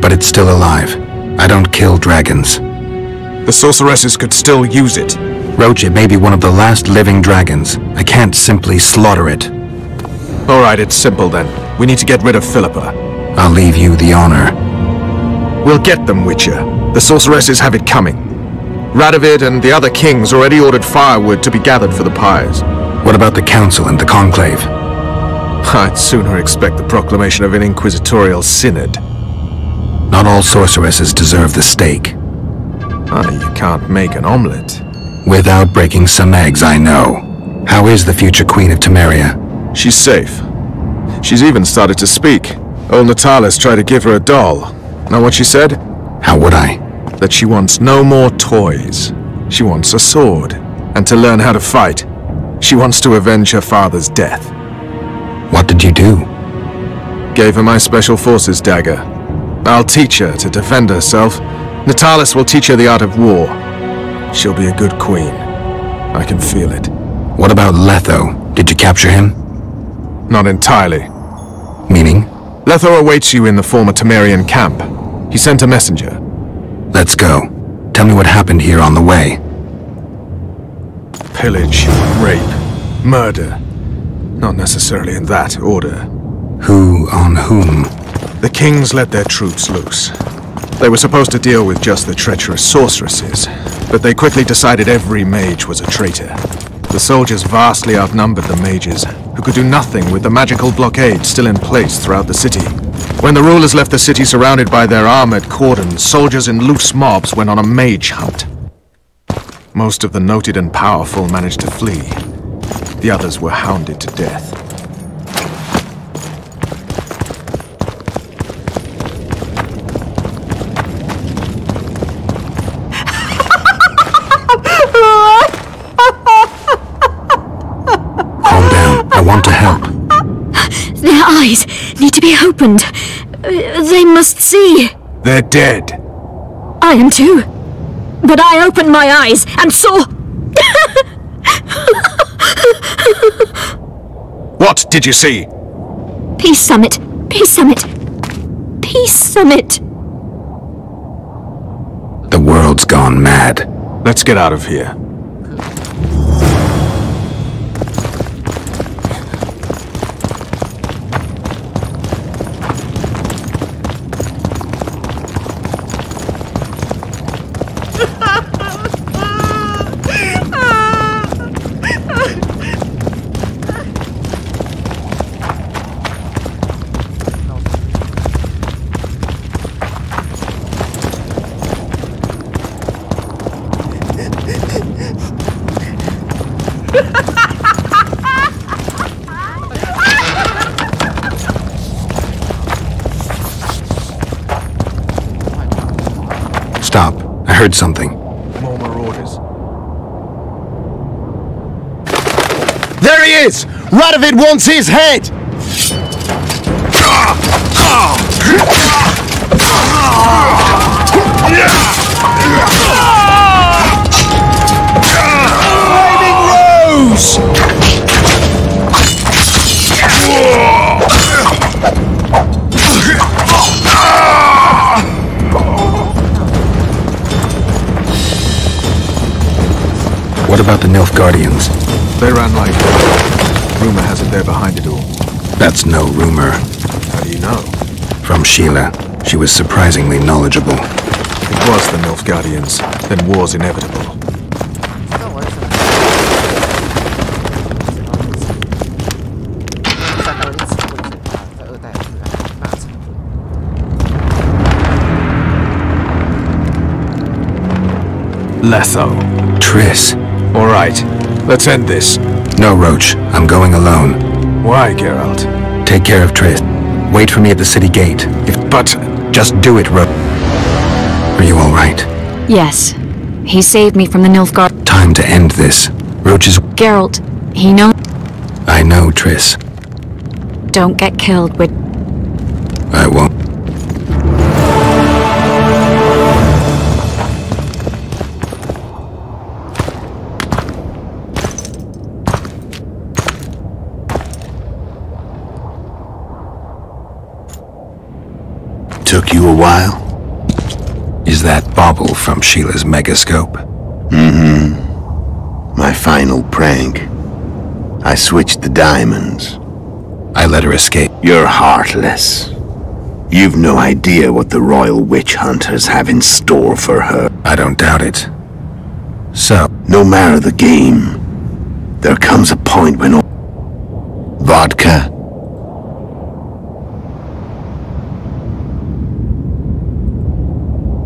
Speaker 3: but it's still alive. I don't kill dragons.
Speaker 8: The sorceresses could still use it.
Speaker 3: Roach, it may be one of the last living dragons. I can't simply slaughter it.
Speaker 8: All right, it's simple then. We need to get rid of Philippa.
Speaker 3: I'll leave you the honor.
Speaker 8: We'll get them, Witcher. The sorceresses have it coming. Radovid and the other kings already ordered firewood to be gathered for the pyres.
Speaker 3: What about the council and the conclave?
Speaker 8: I'd sooner expect the proclamation of an inquisitorial synod.
Speaker 3: Not all sorceresses deserve the stake.
Speaker 8: You can't make an omelette.
Speaker 3: Without breaking some eggs, I know. How is the future Queen of Temeria?
Speaker 8: She's safe. She's even started to speak. Old Natalis tried to give her a doll. Know what she said?
Speaker 3: How would I?
Speaker 8: That she wants no more toys. She wants a sword. And to learn how to fight. She wants to avenge her father's death.
Speaker 3: What did you do?
Speaker 8: Gave her my special forces dagger. I'll teach her to defend herself. Natalis will teach her the art of war. She'll be a good queen. I can feel it.
Speaker 3: What about Letho? Did you capture him?
Speaker 8: Not entirely.
Speaker 3: Meaning?
Speaker 8: Letho awaits you in the former Temerian camp. He sent a messenger.
Speaker 3: Let's go. Tell me what happened here on the way.
Speaker 8: Pillage, rape, murder. Not necessarily in that order.
Speaker 3: Who on whom?
Speaker 8: The kings let their troops loose. They were supposed to deal with just the treacherous sorceresses, but they quickly decided every mage was a traitor. The soldiers vastly outnumbered the mages, who could do nothing with the magical blockade still in place throughout the city. When the rulers left the city surrounded by their armored cordons, soldiers in loose mobs went on a mage hunt. Most of the noted and powerful managed to flee. The others were hounded to death.
Speaker 3: Calm down. I want to help.
Speaker 9: Their eyes need to be opened. They must see.
Speaker 8: They're dead.
Speaker 9: I am too. But I opened my eyes and saw...
Speaker 8: What did you see?
Speaker 9: Peace Summit. Peace Summit. Peace Summit.
Speaker 3: The world's gone mad.
Speaker 8: Let's get out of here.
Speaker 3: Stop. I heard something.
Speaker 8: More marauders.
Speaker 11: There he is! Radovid wants his head!
Speaker 14: Flaming Rose!
Speaker 3: What about the Nilfgaardians?
Speaker 8: They ran like hell. Rumor has it they're behind it all.
Speaker 3: That's no rumor.
Speaker 8: How do you know?
Speaker 3: From Sheila. She was surprisingly knowledgeable.
Speaker 8: If it was the Nilfgaardians, then war's inevitable. Letho.
Speaker 3: Triss.
Speaker 8: All right, let's end this.
Speaker 3: No, Roach. I'm going alone.
Speaker 8: Why, Geralt?
Speaker 3: Take care of Triss. Wait for me at the city gate. But just do it, Roach. Are you all right?
Speaker 9: Yes. He saved me from the Nilfgaard.
Speaker 3: Time to end this. Roach is...
Speaker 9: Geralt, he knows...
Speaker 3: I know, Triss.
Speaker 9: Don't get killed with...
Speaker 3: I won't.
Speaker 13: Took you a while?
Speaker 3: Is that bauble from Sheila's megascope?
Speaker 13: Mm-hmm. My final prank. I switched the diamonds.
Speaker 3: I let her escape.
Speaker 13: You're heartless. You've no idea what the royal witch hunters have in store for her.
Speaker 3: I don't doubt it. So?
Speaker 13: No matter the game, there comes a point when... Vodka?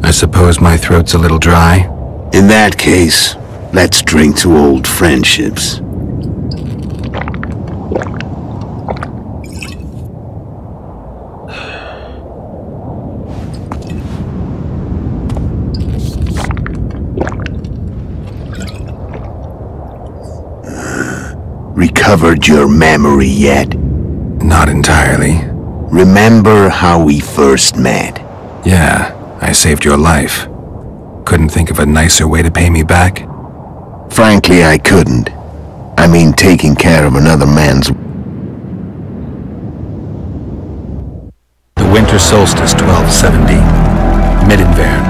Speaker 3: I suppose my throat's a little dry?
Speaker 13: In that case, let's drink to old friendships. Recovered your memory yet?
Speaker 3: Not entirely.
Speaker 13: Remember how we first met?
Speaker 3: Yeah, I saved your life. Couldn't think of a nicer way to pay me back?
Speaker 13: Frankly, I couldn't. I mean, taking care of another man's...
Speaker 3: The winter solstice 1270. Midinvern,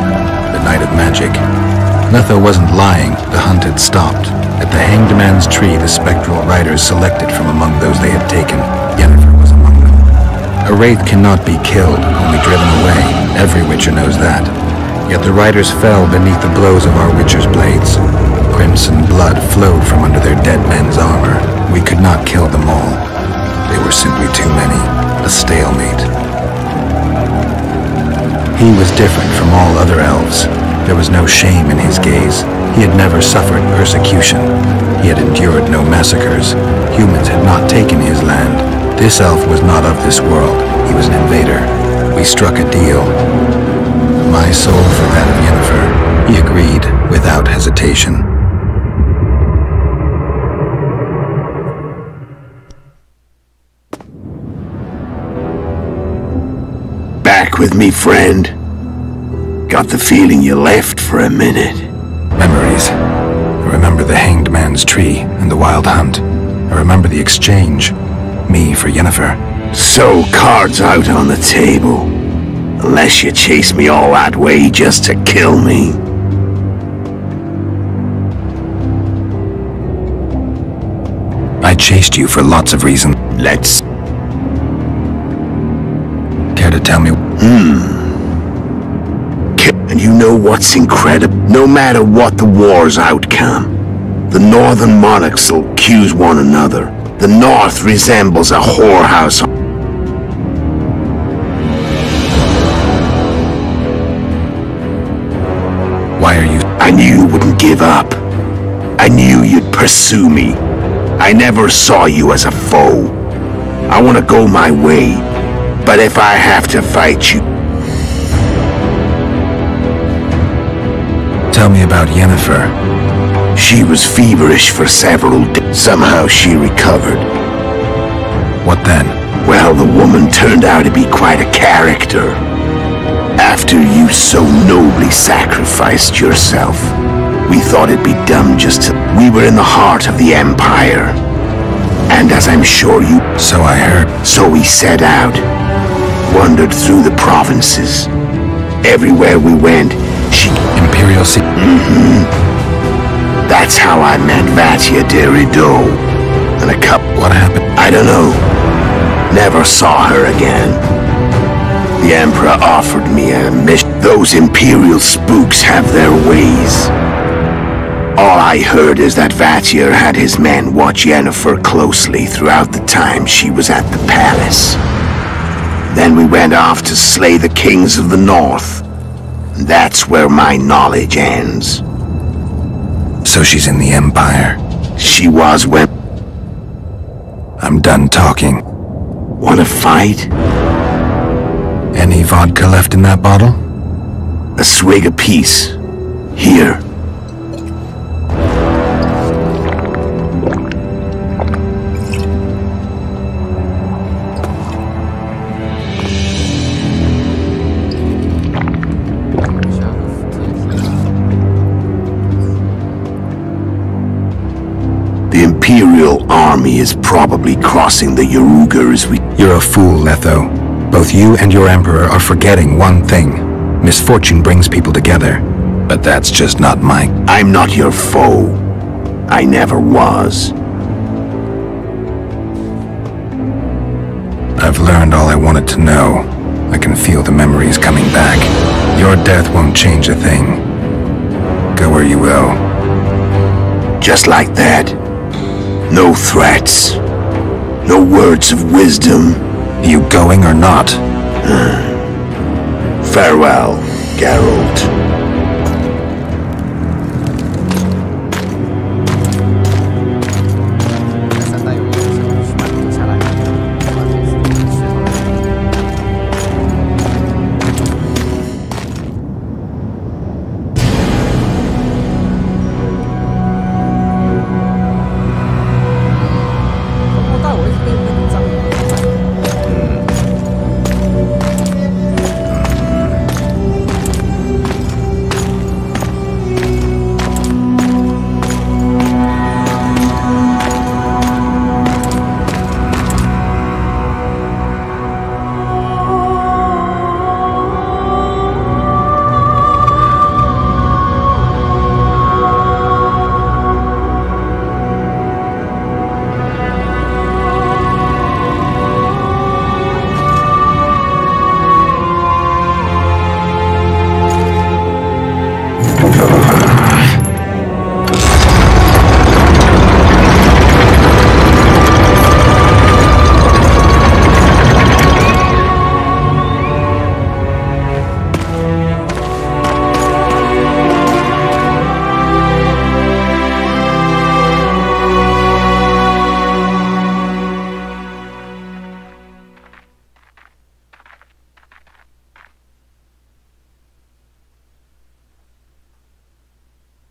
Speaker 3: the night of magic. Letho wasn't lying, the hunt had stopped. At the Hanged Man's Tree, the spectral riders selected from among those they had taken. Yennefer was among them. A wraith cannot be killed, only driven away. Every Witcher knows that. Yet the riders fell beneath the blows of our Witcher's blades. Crimson blood flowed from under their dead men's armor. We could not kill them all. They were simply too many. A stalemate. He was different from all other elves. There was no shame in his gaze. He had never suffered persecution. He had endured no massacres. Humans had not taken his land. This elf was not of this world. He was an invader. We struck a deal. My soul for that of Yennefer. He agreed without hesitation.
Speaker 13: Back with me, friend. Got the feeling you left for a minute.
Speaker 3: Memories. I remember the Hanged Man's Tree and the Wild Hunt. I remember the exchange. Me for Yennefer.
Speaker 13: So, cards out on the table. Unless you chase me all that way just to kill me.
Speaker 3: I chased you for lots of reasons.
Speaker 13: Let's...
Speaker 3: Care to tell me?
Speaker 13: And you know what's incredible? No matter what the war's outcome, the northern monarchs will accuse one another. The north resembles a whorehouse.
Speaker 3: Why are you...
Speaker 13: I knew you wouldn't give up. I knew you'd pursue me. I never saw you as a foe. I want to go my way, but if I have to fight you...
Speaker 3: Tell me about Yennefer.
Speaker 13: She was feverish for several days. Somehow she recovered.
Speaker 3: What then?
Speaker 13: Well, the woman turned out to be quite a character. After you so nobly sacrificed yourself, we thought it'd be dumb just to... We were in the heart of the Empire. And as I'm sure you...
Speaker 3: So I heard.
Speaker 13: So we set out. Wandered through the provinces. Everywhere we went, she...
Speaker 3: Imperial Sea...
Speaker 13: That's how I met Vatia de Rideau. And a couple...
Speaker 3: What happened?
Speaker 13: I don't know. Never saw her again. The Emperor offered me a mission. Those Imperial spooks have their ways. All I heard is that Vatia had his men watch Yennefer closely throughout the time she was at the palace. Then we went off to slay the kings of the north. And that's where my knowledge ends.
Speaker 3: So she's in the Empire.
Speaker 13: She was when...
Speaker 3: I'm done talking.
Speaker 13: Wanna fight?
Speaker 3: Any vodka left in that bottle?
Speaker 13: A swig apiece. Here. The Imperial army is probably crossing the Yaruga as we...
Speaker 3: You're a fool, Letho. Both you and your Emperor are forgetting one thing. Misfortune brings people together. But that's just not my...
Speaker 13: I'm not your foe. I never was.
Speaker 3: I've learned all I wanted to know. I can feel the memories coming back. Your death won't change a thing. Go where you will.
Speaker 13: Just like that. No threats. No words of wisdom.
Speaker 3: You going or not?
Speaker 13: Farewell, Geralt.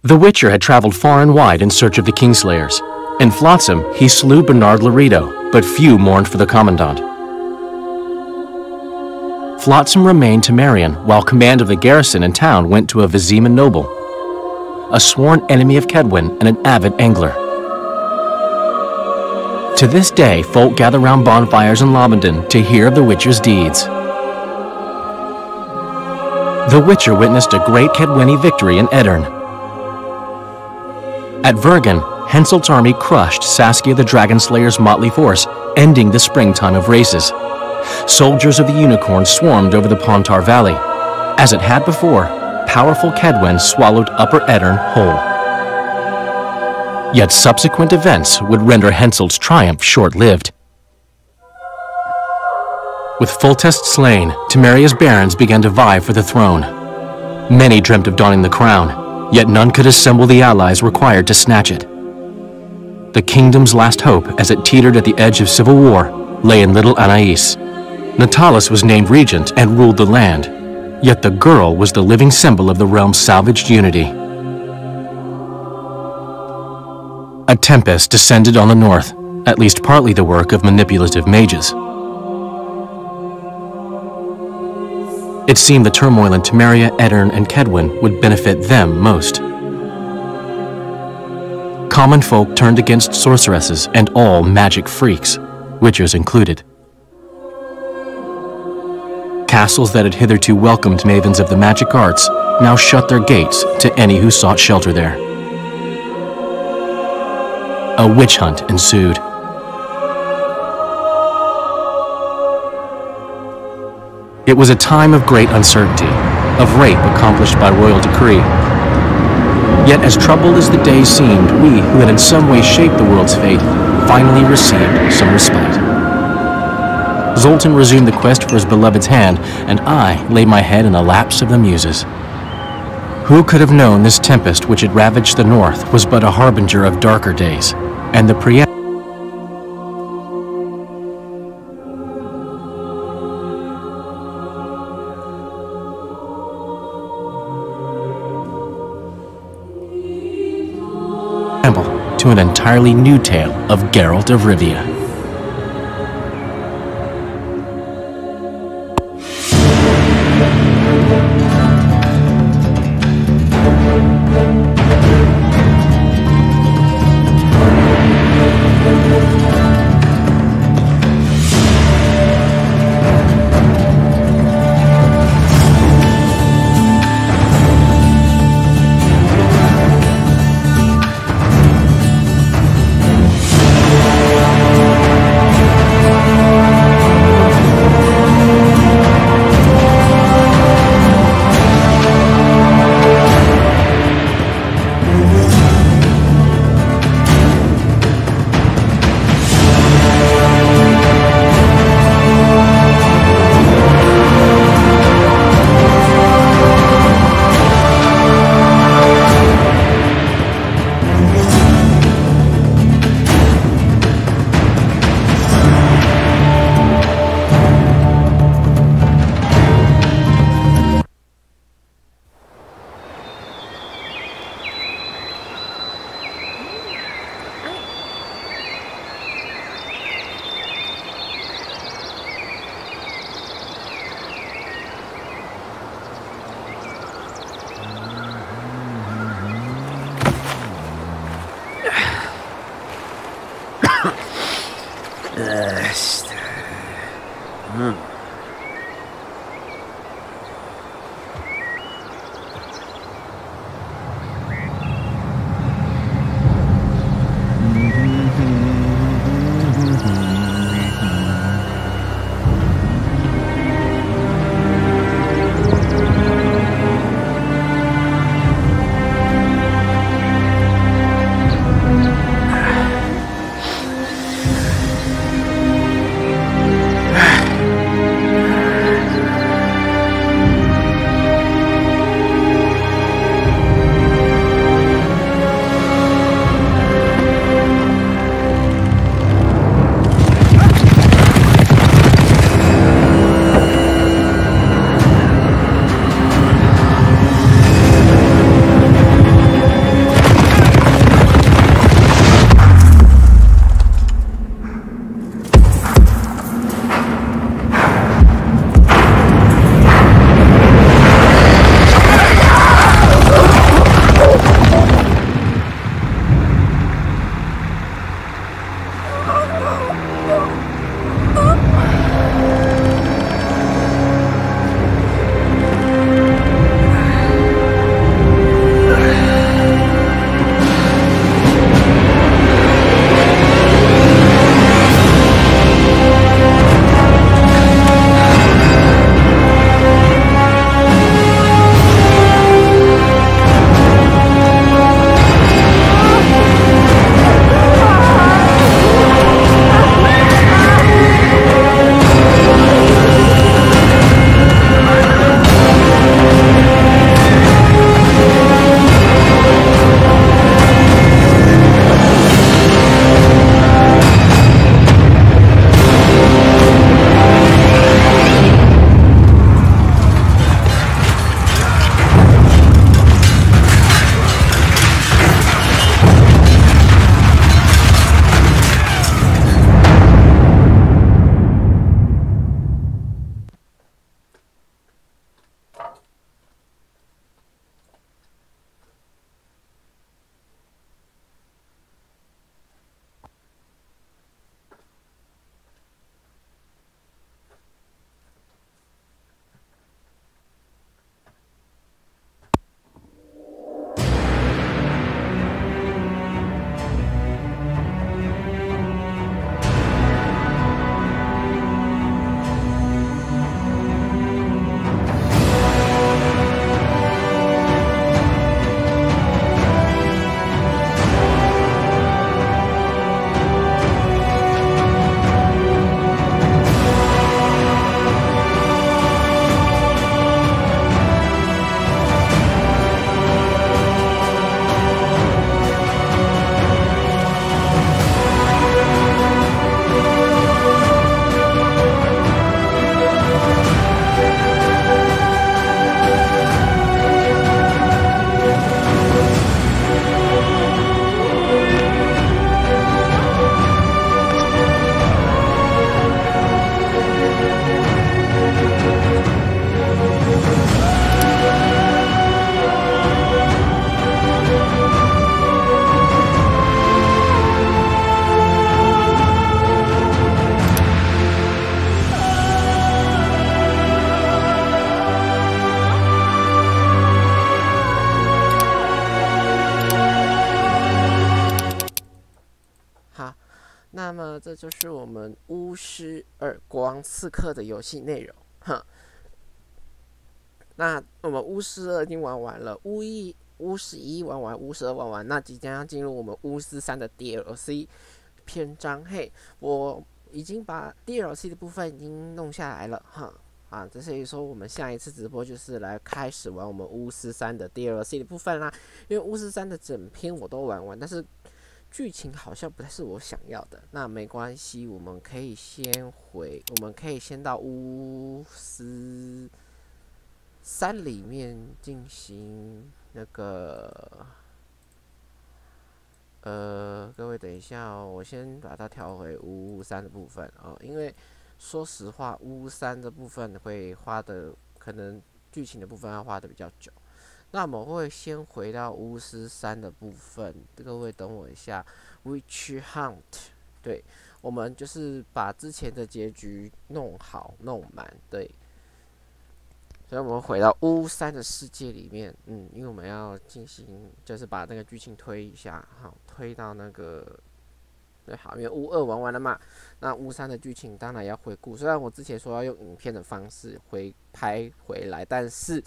Speaker 16: The Witcher had traveled far and wide in search of the Kingslayers. In Flotsam, he slew Bernard Laredo, but few mourned for the Commandant. Flotsam remained Temerian, while command of the garrison and town went to a Vizima noble, a sworn enemy of Kedwen and an avid angler. To this day, folk gather round bonfires in Lobenden to hear of the Witcher's deeds. The Witcher witnessed a great Kedweni victory in Edirn. At Vergen, Henselt's army crushed Saskia the Dragonslayer's motley force, ending the springtime of races. Soldiers of the Unicorn swarmed over the Pontar Valley. As it had before, powerful Kedwen swallowed Upper Edirn whole. Yet subsequent events would render Henselt's triumph short-lived. With Foltest slain, Temeria's barons began to vie for the throne. Many dreamt of donning the crown, yet none could assemble the allies required to snatch it. The kingdom's last hope, as it teetered at the edge of civil war, lay in little Anais. Natalis was named regent and ruled the land, yet the girl was the living symbol of the realm's salvaged unity. A tempest descended on the north, at least partly the work of manipulative mages. It seemed the turmoil in Temeria, Edirn, and Kedwen would benefit them most. Common folk turned against sorceresses and all magic freaks, witchers included. Castles that had hitherto welcomed mavens of the magic arts now shut their gates to any who sought shelter there. A witch hunt ensued. It was a time of great uncertainty, of rape accomplished by royal decree. Yet as troubled as the days seemed, we, who had in some way shaped the world's fate, finally received some respite. Zoltan resumed the quest for his beloved's hand, and I laid my head in the laps of the muses. Who could have known this tempest which had ravaged the north was but a harbinger of darker days, and the preamble to an entirely new tale of Geralt of Rivia.
Speaker 1: 呢，这就是我们巫师2光刺客的游戏内容。哼，那我们巫师2已经玩完了，巫师1玩完，巫师2玩完，那即将要进入我们巫师3的 DLC 篇章。嘿，我已经把 DLC 的部分已经弄下来了，哈。啊，所以说我们下一次直播就是来开始玩我们巫师3的 DLC 的部分啦。因为巫师3的整篇我都玩完，但是剧情好像不太是我想要的。那没关系，我们可以先到巫师3里面进行那个。各位等一下哦，我先把它调回巫3的部分哦，因为说实话，巫3的部分会花的，可能剧情的部分要花的比较久。那我们会先回到巫师3的部分，各位等我一下。Witch Hunt， 对，我们就是把之前的结局弄好弄满，对。所以我们回到巫3的世界里面，因为我们要进行，就是把那个剧情推一下，好，推到那个。对，好，因为巫2玩完了嘛，那巫3的剧情当然要回顾。虽然我之前说要用影片的方式拍回来，但是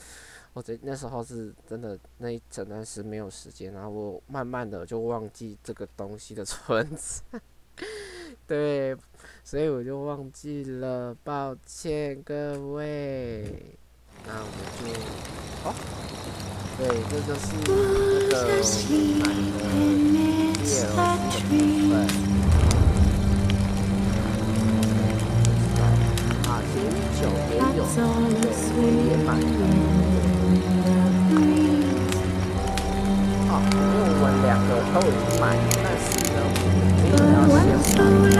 Speaker 1: 我那时候是真的那一整段时没有时间，然后我慢慢的就忘记这个东西的存在，对，所以我就忘记了，抱歉各位。那我们就对，这就是那个买的DLC的部分。09也有，也买了。因为我们2个都已经买了，但是呢，没有要先买。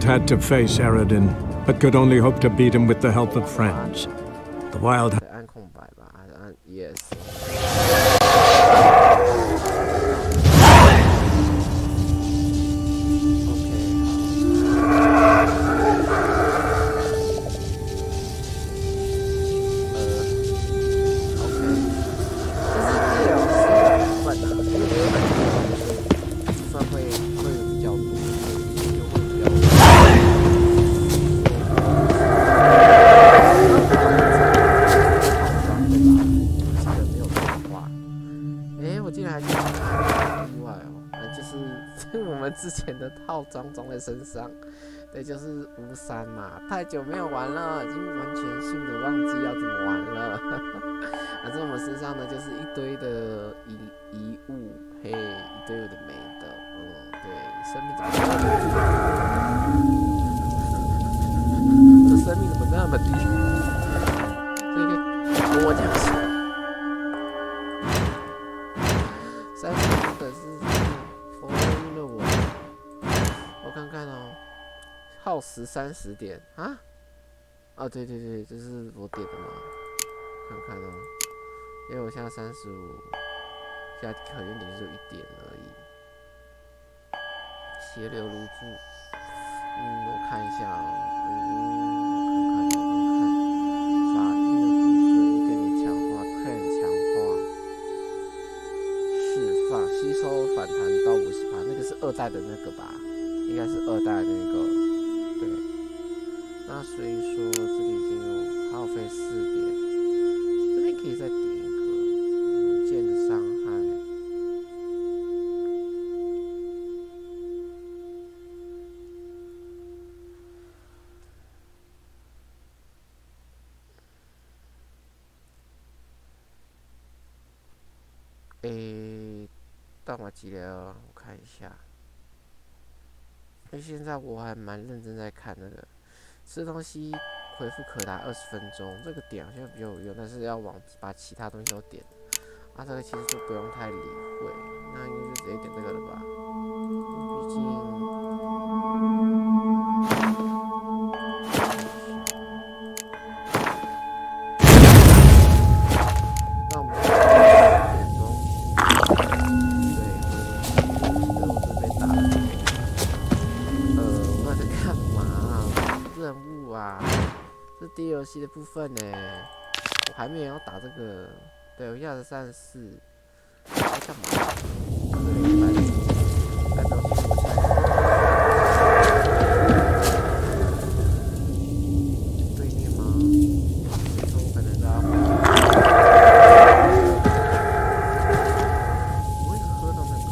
Speaker 6: Had to face Eredin, but could only hope to beat him with the help of friends. The wild...
Speaker 1: Yes.们之前的套装装在身上，对，就是巫3嘛，太久没有玩了，已经完全性的忘记要怎么玩了。反正我们身上呢就是一堆的遗物，嘿，一堆有的没的，对，生命怎么我的生命怎么那么低？这个跟我讲是30可是佛音了我看看哦，耗时30点啊！哦，对对对，这是我点的嘛？看看哦，因为我现在35，现在可能点就1点而已。血流如注，我看一下哦，法印的部分给你强化 ，Plan 强化，释放，吸收反弹到50%，那个是2代的那个吧？应该是2代的那个，对。那所以说这里已经有耗费4点，这边可以再点一个无间的伤害。到哪几了？我看一下。因为现在我还蛮认真在看那个，吃东西回复可达20分钟，这个点好像比较有用，但是要把其他东西都点。啊，这个其实就不用太理会，那应该就直接点这个了吧？毕竟。 DLC 的部分呢，我还没有要打这个，对，我下的34，在干嘛？对，对面吗？我可能要，我会喝到那个。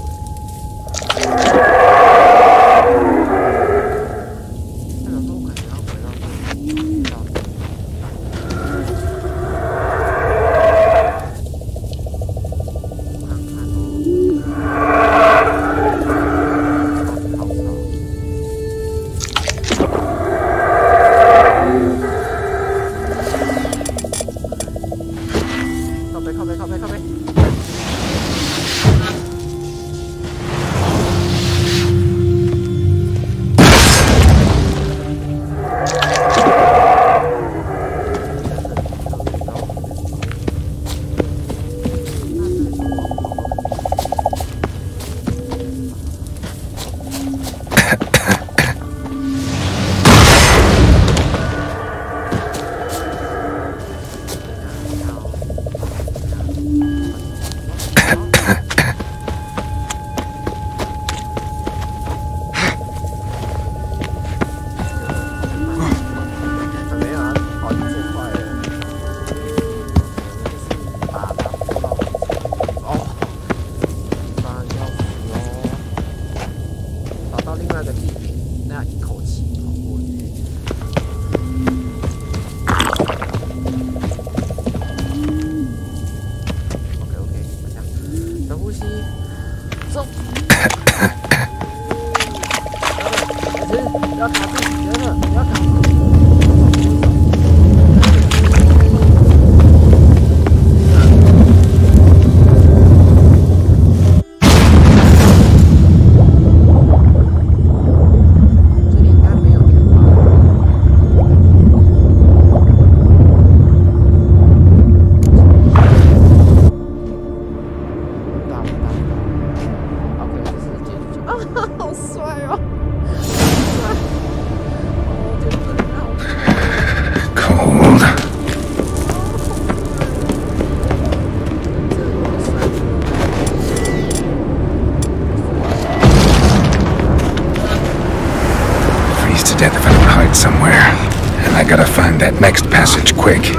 Speaker 3: Gotta find that next passage quick.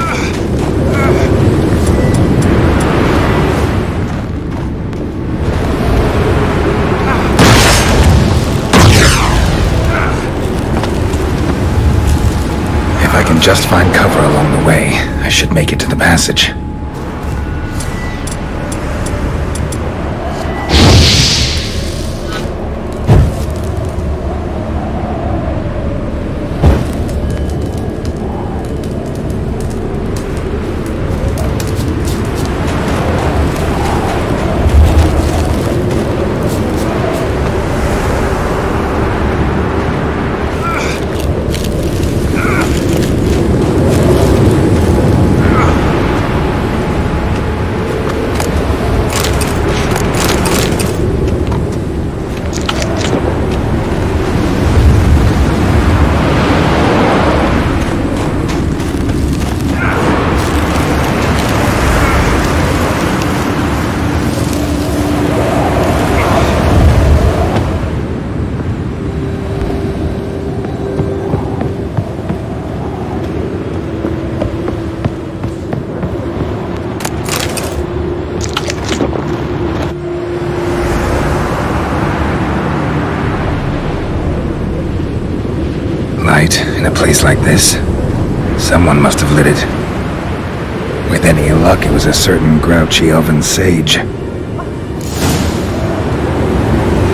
Speaker 3: If I can just find cover along the way, I should make it to the passage. In a place like this, someone must have lit it. With any luck, it was a certain grouchy elven sage.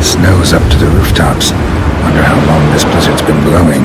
Speaker 3: Snow's up to the rooftops. Wonder how long this blizzard's been blowing.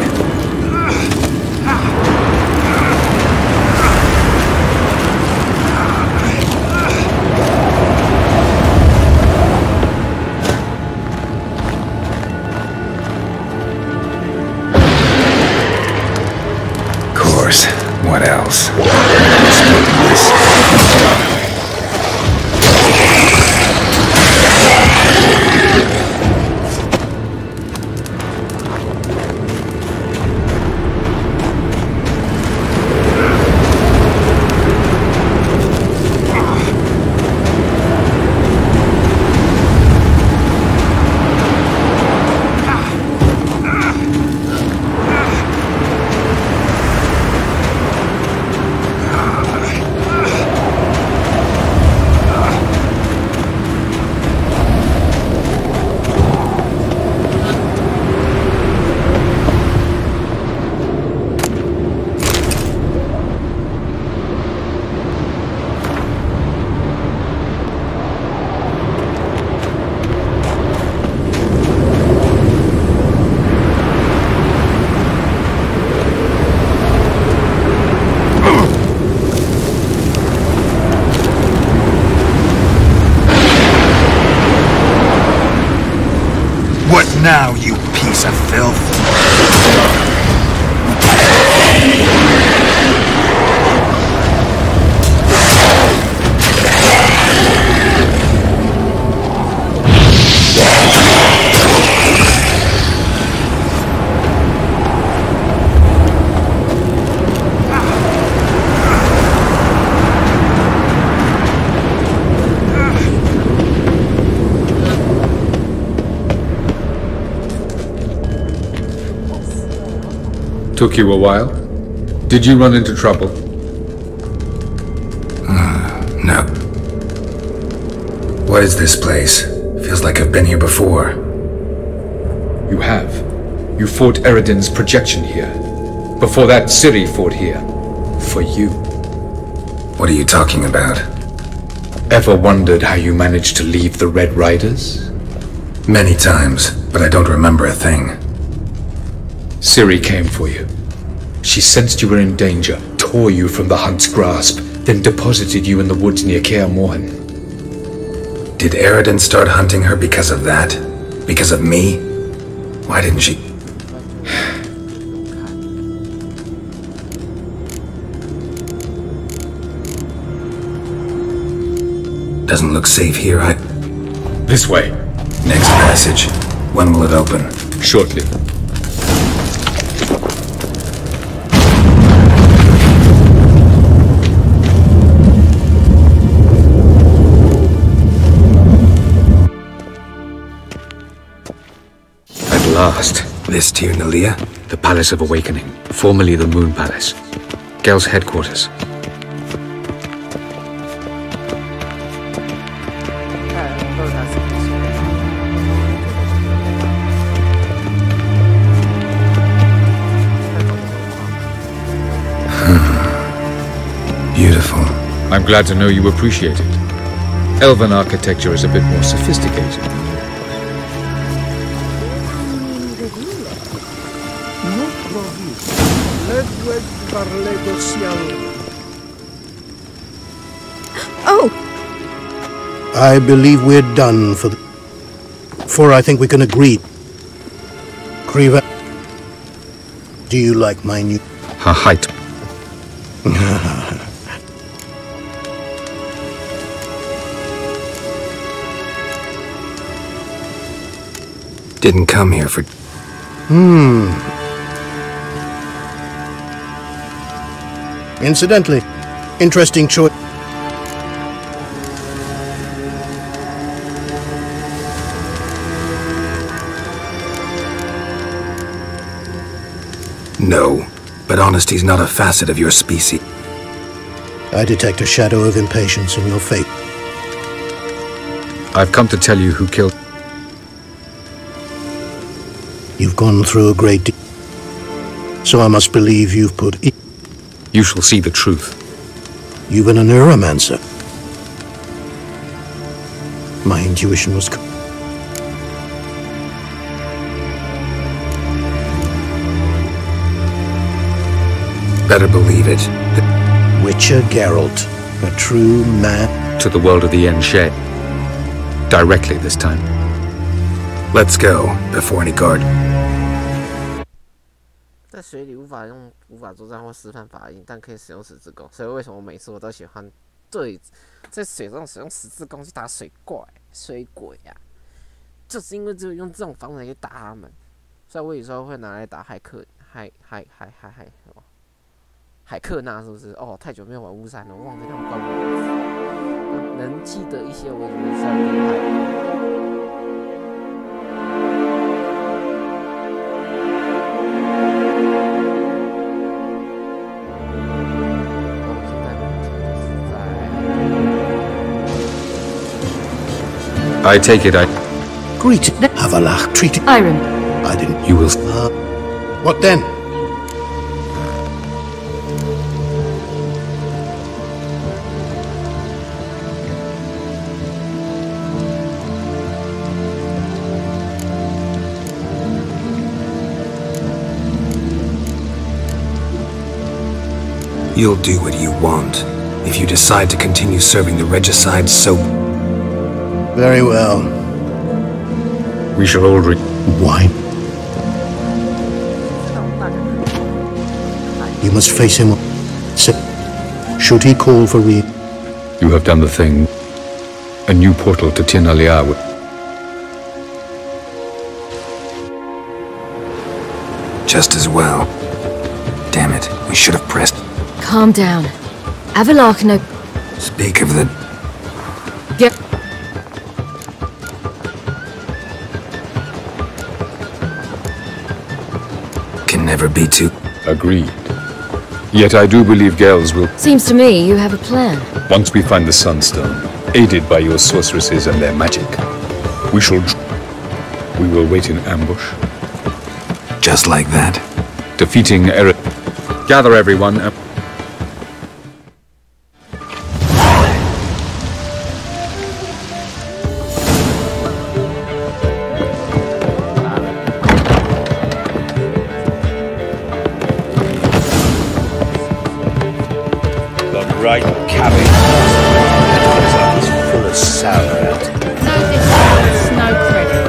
Speaker 3: What now, you piece of filth?
Speaker 17: Took you a while? Did you run into trouble?
Speaker 3: No. What is this place? Feels like I've been here before.
Speaker 17: You have. You fought Eridan's projection here. Before that, Ciri fought here. For you.
Speaker 3: What are you talking about?
Speaker 17: Ever wondered how you managed to leave the Red Riders?
Speaker 3: Many times, but I don't remember a thing.
Speaker 17: Ciri came for you. She sensed you were in danger, tore you from the Hunt's grasp, then deposited you in the woods near Kaer Morhen.
Speaker 3: Did Eridan start hunting her because of that? Because of me? Why didn't she? Doesn't look safe here.
Speaker 17: This way.
Speaker 3: Next passage. When will it open?
Speaker 17: Shortly.
Speaker 3: Last. This to you, Nalia?
Speaker 4: The Palace of Awakening, formerly the Moon Palace. Gel's headquarters.
Speaker 3: Beautiful.
Speaker 17: I'm glad to know you appreciate it. Elven architecture is a bit more sophisticated.
Speaker 9: Oh!
Speaker 18: I believe we're done for I think we can agree. Kriva, do you like my new...
Speaker 17: Her height.
Speaker 3: Didn't come here for...
Speaker 18: Incidentally, interesting choice.
Speaker 3: No, but honesty's not a facet of your species.
Speaker 18: I detect a shadow of impatience in your face.
Speaker 17: I've come to tell you who killed...
Speaker 18: You've gone through a great deal. So I must believe you've put...
Speaker 17: You shall see the truth.
Speaker 18: You've been a neuromancer. My intuition was...
Speaker 3: Better believe it.
Speaker 18: Witcher Geralt, a true man.
Speaker 17: To the world of the Enshed. Directly this time.
Speaker 3: Let's go, before any guard.
Speaker 1: 在水里无法作战或示范法印，但可以使用十字弓。所以为什么每次我都喜欢在水中使用十字弓去打水鬼啊？就是因为只有用这种方法去打他们。所以我有时候会拿来打海克纳，是不是？哦，太久没有玩巫山了，我忘记他们关我能记得一些我觉得算厉害的。
Speaker 17: I take it
Speaker 18: Greeted. Havalach treated...
Speaker 15: Irem.
Speaker 18: I didn't...
Speaker 17: You will...
Speaker 18: what then?
Speaker 3: You'll do what you want. If you decide to continue serving the regicide, so...
Speaker 18: Very well.
Speaker 17: We shall all
Speaker 18: Why? You must face him. Should he call for Reed?
Speaker 17: You have done the thing. A new portal to Tinalia.
Speaker 3: Just as well. Damn it, we should have pressed.
Speaker 9: Calm down. Avalok no...
Speaker 3: Speak of the...
Speaker 9: Get...
Speaker 3: Can never be too...
Speaker 17: Agreed. Yet I do believe Gales will...
Speaker 9: Seems to me you have a plan.
Speaker 17: Once we find the Sunstone, aided by your sorceresses and their magic, we shall... We will wait in ambush.
Speaker 3: Just like that.
Speaker 17: Defeating Eric. Gather everyone.
Speaker 5: The right cabbage. It's full of sauerkraut.
Speaker 15: No discounts, no credit.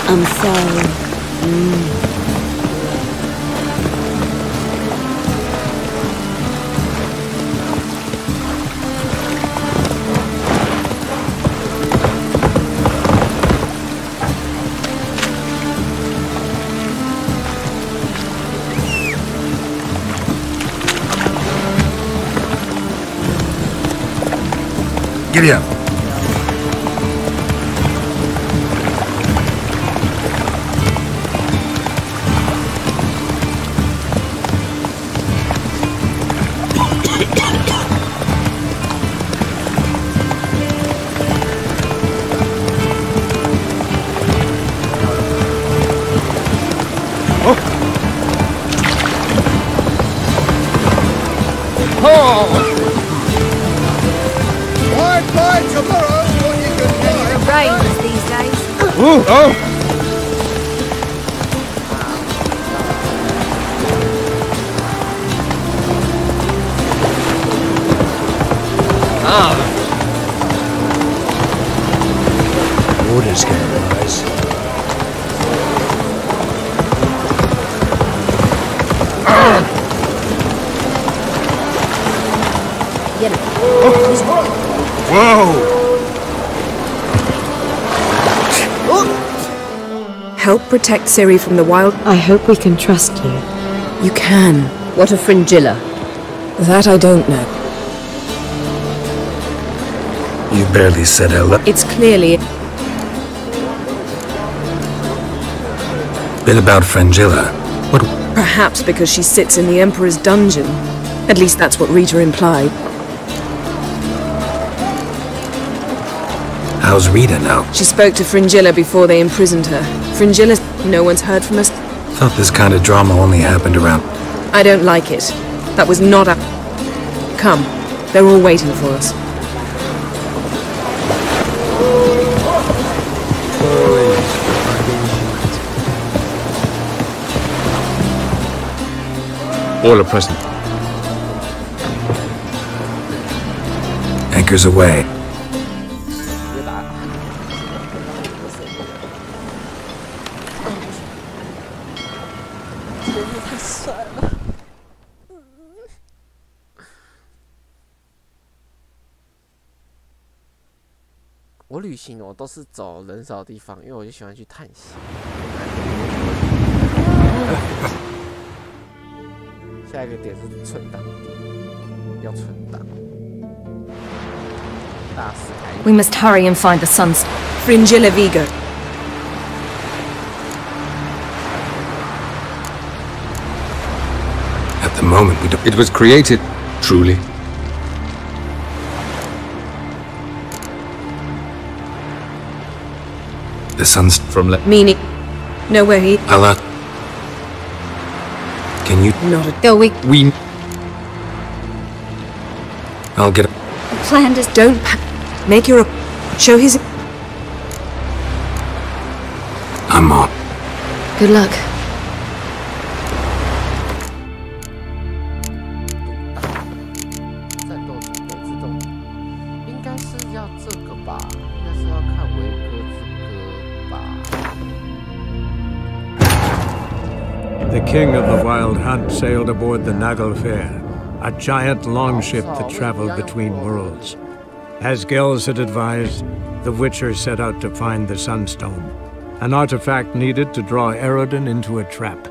Speaker 19: I'm sorry.
Speaker 3: Gideon.
Speaker 6: Orders can rise.
Speaker 19: Get it.
Speaker 6: Whoa!
Speaker 20: Help protect Ciri from the wild...
Speaker 19: I hope we can trust you.
Speaker 20: You can.
Speaker 19: What of Fringilla?
Speaker 20: That I don't know.
Speaker 3: You barely said hello.
Speaker 20: It's clearly...
Speaker 3: Bit about Frangilla. What?
Speaker 20: Perhaps because she sits in the Emperor's dungeon. At least that's what Rita implied.
Speaker 3: How's Rita now?
Speaker 20: She spoke to Fringilla before they imprisoned her. Fringilla, no one's heard from us.
Speaker 3: Thought this kind of drama only happened around...
Speaker 20: I don't like it. That was not a... Come. They're all waiting for us.
Speaker 17: All are present.
Speaker 3: Anchors away.
Speaker 1: 我旅行我都是走人少的地方，因为我就喜欢去探险。下一个点是存档点，要存档。大师开。
Speaker 15: We must hurry and find the sun's
Speaker 20: Fringilla Vigo.
Speaker 3: At the moment we don't...
Speaker 17: It was created, truly.
Speaker 3: The sun's
Speaker 17: from
Speaker 20: meaning. Know where he...
Speaker 3: Allah. Can you...
Speaker 20: Not a...
Speaker 15: Go, we...
Speaker 3: I'll get...
Speaker 20: Planned is... Don't... Make your... Show his...
Speaker 3: I'm on.
Speaker 15: Good luck.
Speaker 1: 应该是要这个吧？应该是要看维哥之歌吧。
Speaker 21: The king of the Wild Hunt sailed aboard the Naglfar, a giant longship that traveled between worlds. As Gels had advised, the Witcher set out to find the Sunstone, an artifact needed to draw Eredin into a trap.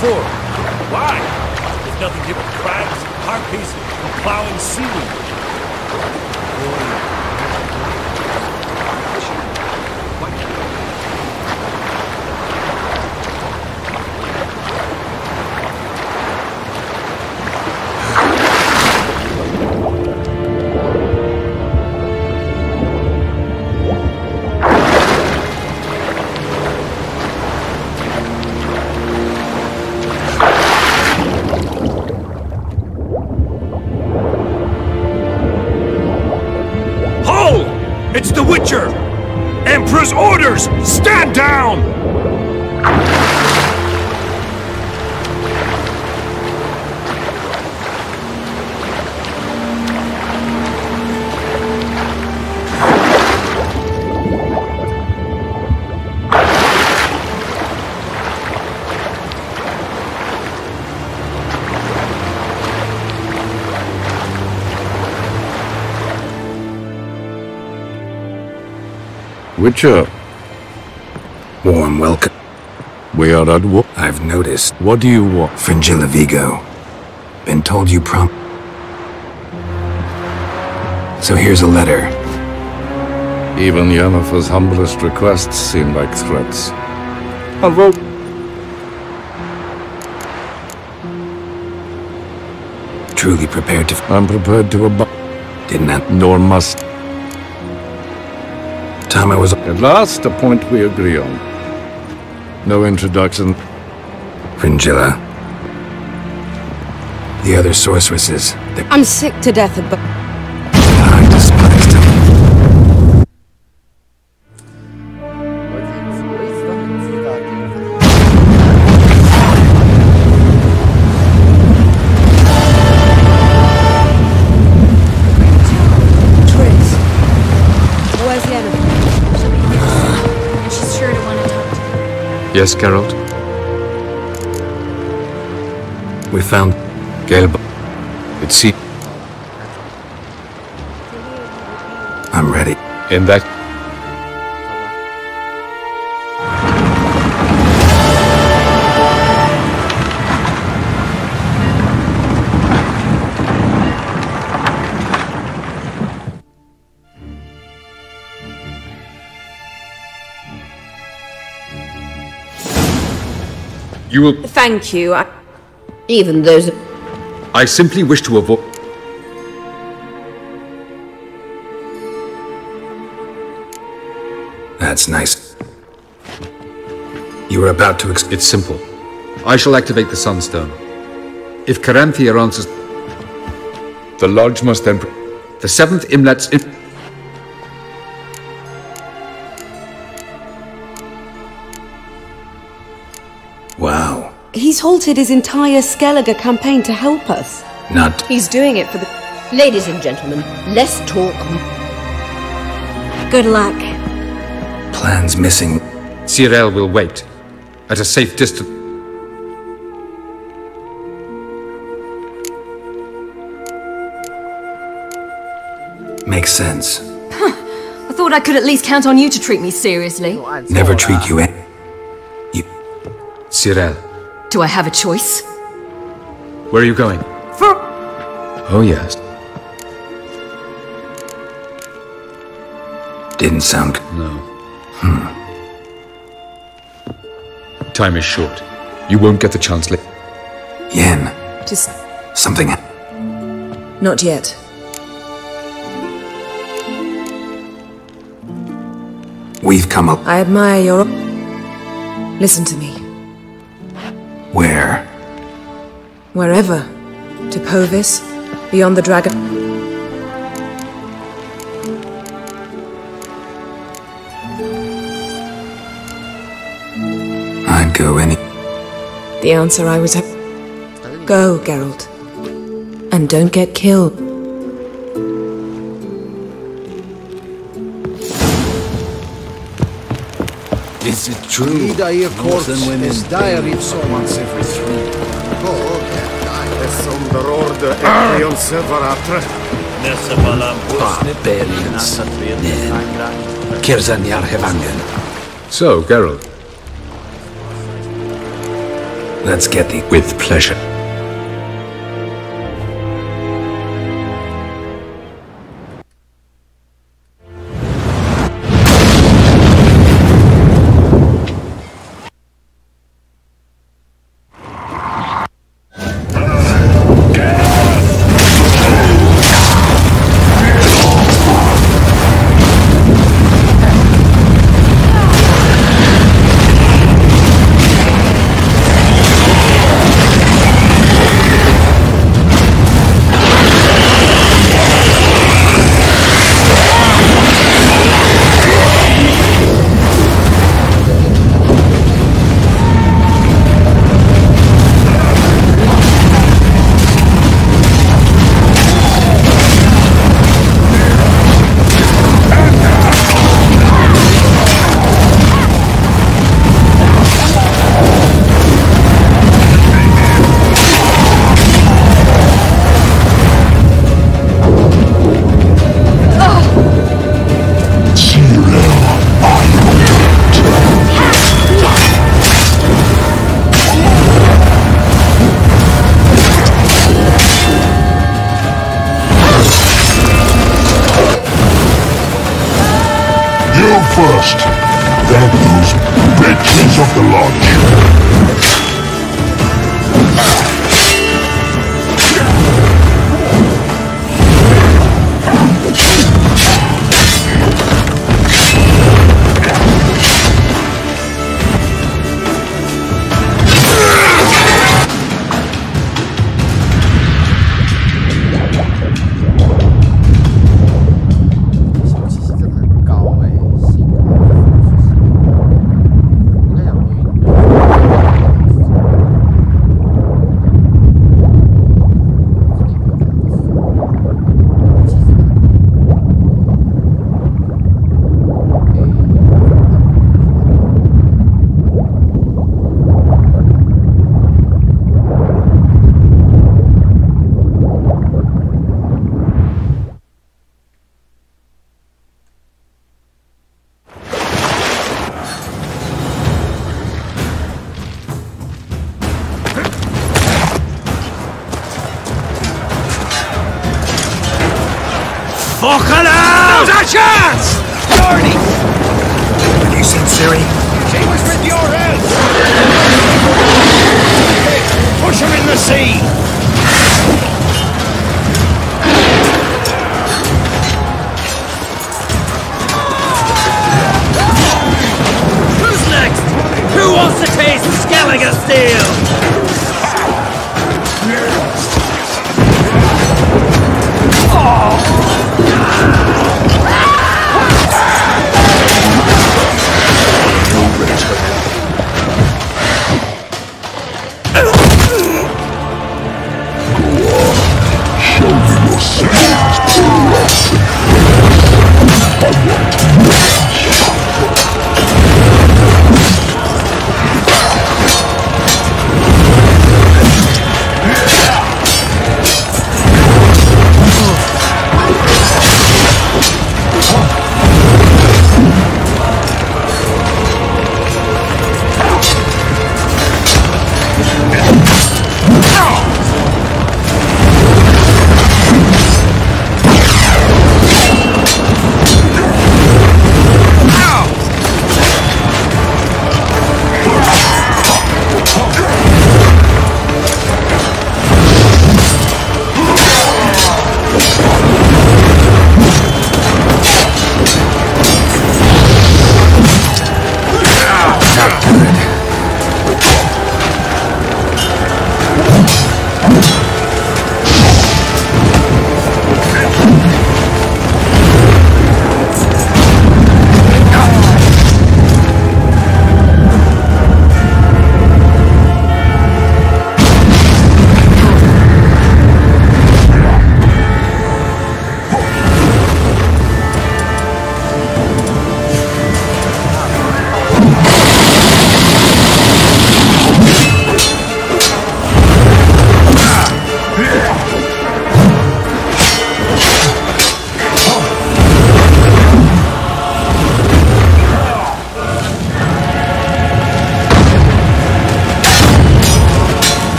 Speaker 10: For? Why? There's nothing here but crabs, harpies, and plowing seaweed.
Speaker 7: It's the Witcher! Emperor's orders! Stand down!
Speaker 3: Witcher. Warm welcome. We are at war. I've noticed. What do you want? Fringilla Vigo. Been told you So here's a letter. Even Yennefer's humblest requests seem like threats. I'll vote. Truly prepared to... I'm prepared to Didn't I? Nor must... Time I was... At last, a point we agree on. No introduction. Fringilla. The other sorceresses.
Speaker 19: I'm sick to death of...
Speaker 3: I despised him.
Speaker 17: Yes, Geralt?
Speaker 3: We found... Gelb.
Speaker 17: It's see...
Speaker 3: I'm ready.
Speaker 17: In that... You will...
Speaker 19: Thank you. Even those...
Speaker 17: I simply wish to avoid...
Speaker 3: That's nice. You were about to...
Speaker 17: It's simple. I shall activate the Sunstone. If Caranthea answers... The Lodge must then... The 7th Imlet's...
Speaker 3: Wow.
Speaker 19: He's halted his entire Skellige campaign to help us.
Speaker 3: Not...
Speaker 19: He's doing it for the... Ladies and gentlemen, less talk. Good luck.
Speaker 3: Plans missing.
Speaker 17: Cyril will wait. At a safe distance.
Speaker 3: Makes sense.
Speaker 22: I thought I could at least count on you to treat me seriously.
Speaker 3: Never treat you in.
Speaker 17: Cyril.
Speaker 22: Do I have a choice?
Speaker 17: Where are you going?
Speaker 22: For...
Speaker 17: Oh, yes.
Speaker 3: Didn't sound...
Speaker 17: No. Time is short. You won't get the chance later.
Speaker 3: Yen.
Speaker 20: Just...
Speaker 3: Something...
Speaker 20: Not yet.
Speaker 3: We've come up...
Speaker 20: I admire your... Listen to me.
Speaker 3: Where?
Speaker 20: Wherever. To Povis, beyond the dragon...
Speaker 3: I'd go any...
Speaker 20: The answer I was... Go, Geralt. And don't get killed.
Speaker 4: Is it true?
Speaker 18: Need I hear corpse is diary so
Speaker 4: once every 3. Barbarians. Kirzanyar Hevangen.
Speaker 17: So, Geralt.
Speaker 3: Let's get the... With pleasure.
Speaker 2: First, then those bitches of the lodge.
Speaker 10: Fucking hell! Now's our chance! Jordy!
Speaker 3: Have you seen Ciri?
Speaker 10: She was with your help! Push her in the sea! Who's next? Who wants to taste Skellige steel?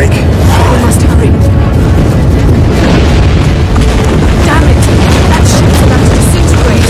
Speaker 3: earthquake.
Speaker 20: We must hurry. Damn it! That ship's about to disintegrate.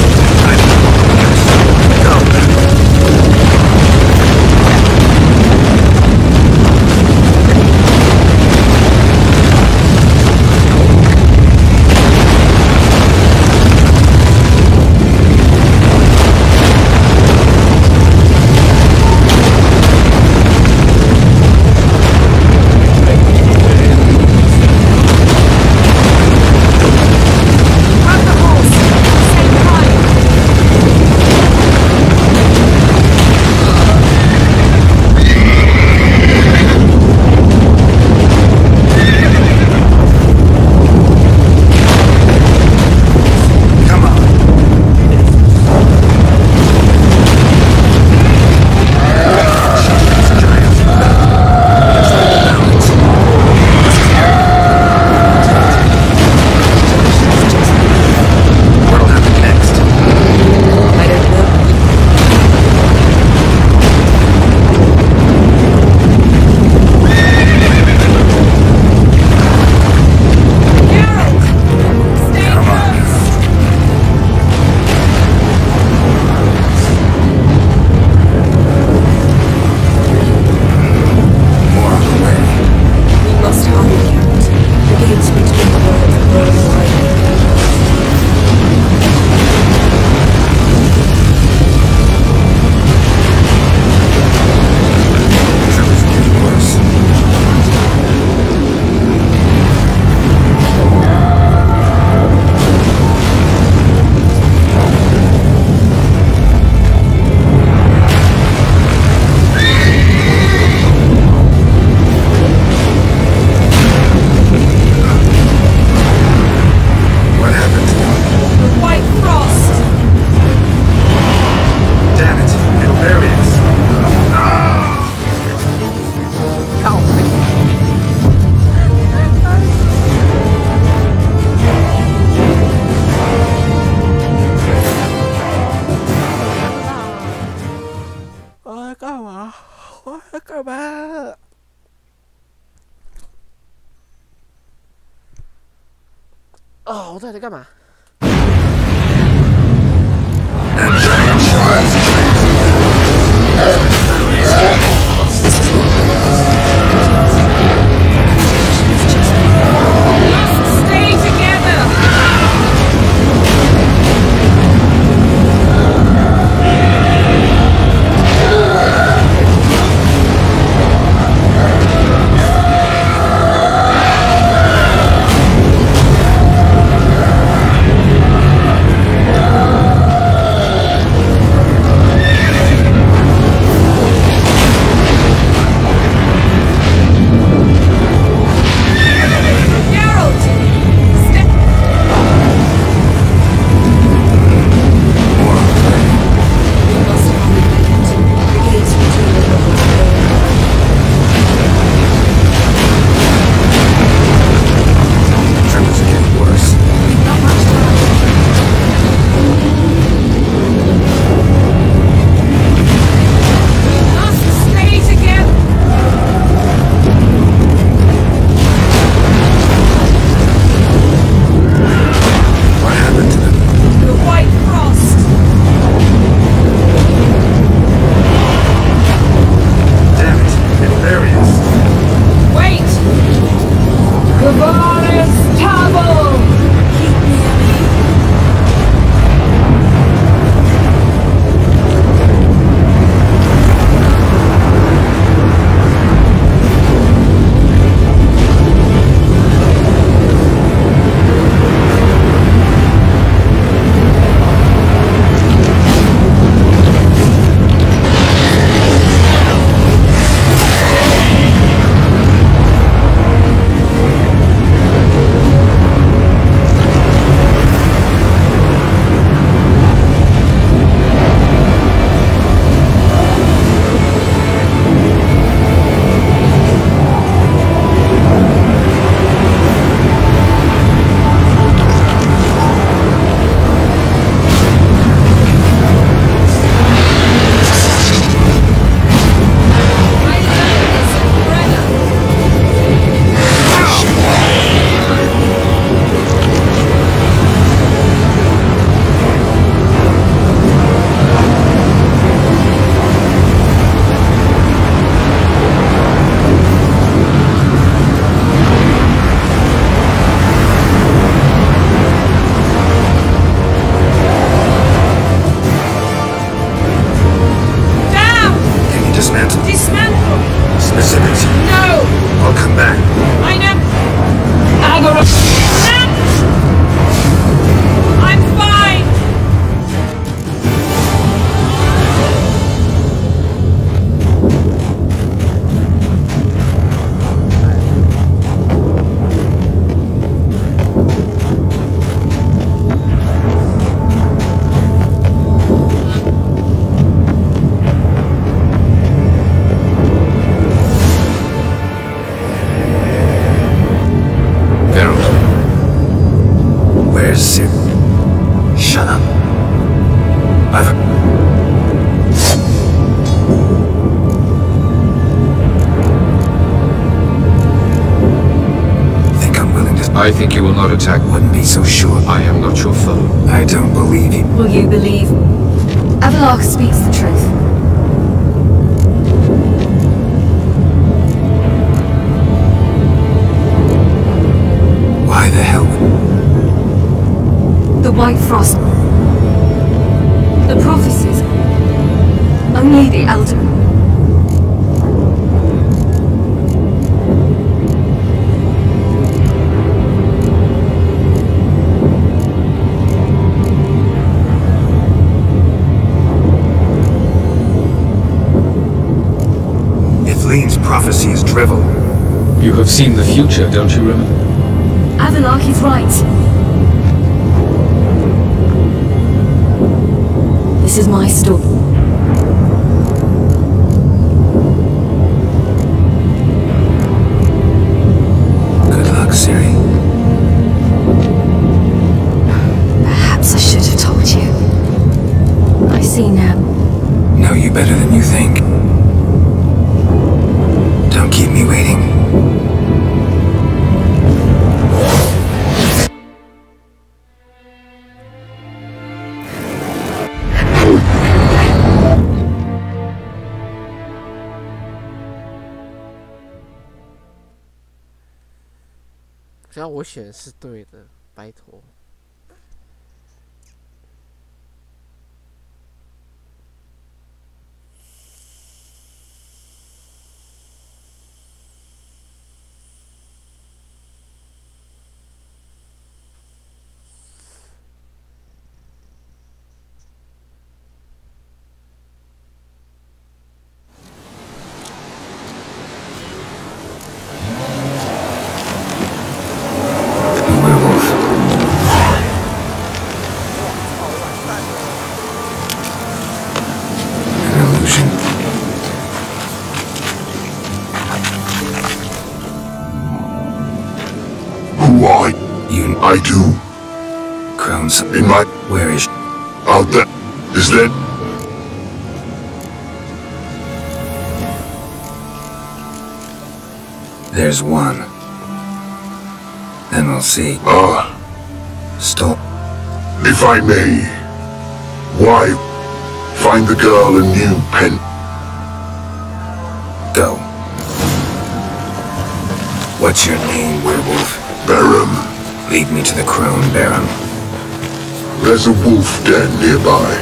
Speaker 1: 哦，我到底在干嘛？
Speaker 14: Stay together!
Speaker 17: I think you will not attack.
Speaker 3: Wouldn't be so sure.
Speaker 17: I am not your foe.
Speaker 3: I don't believe you.
Speaker 22: Will you believe? Avalok speaks the truth.
Speaker 3: Why the hell?
Speaker 22: The White Frost. The prophecies. Only the Elder.
Speaker 3: Lean's prophecy is drivel.
Speaker 17: You have seen the future, don't you remember?
Speaker 22: Avalok is right. This is my story.
Speaker 3: Good luck, Ciri.
Speaker 22: Perhaps I should have told you. I see now.
Speaker 3: Know you better than you think. Don't keep me waiting.
Speaker 1: 只要我选的是对的，拜托。
Speaker 2: Why?
Speaker 3: You...
Speaker 2: I do.
Speaker 3: Crown's...
Speaker 2: In my...
Speaker 3: Where is...
Speaker 2: Out there. Is that...
Speaker 3: There's one. Then we'll see. Stop.
Speaker 2: If I may. Why... Find the girl a new pen...
Speaker 3: Go. What's your name, werewolf?
Speaker 2: Baron.
Speaker 3: Lead me to the Crone, Baron.
Speaker 2: There's a wolf den nearby.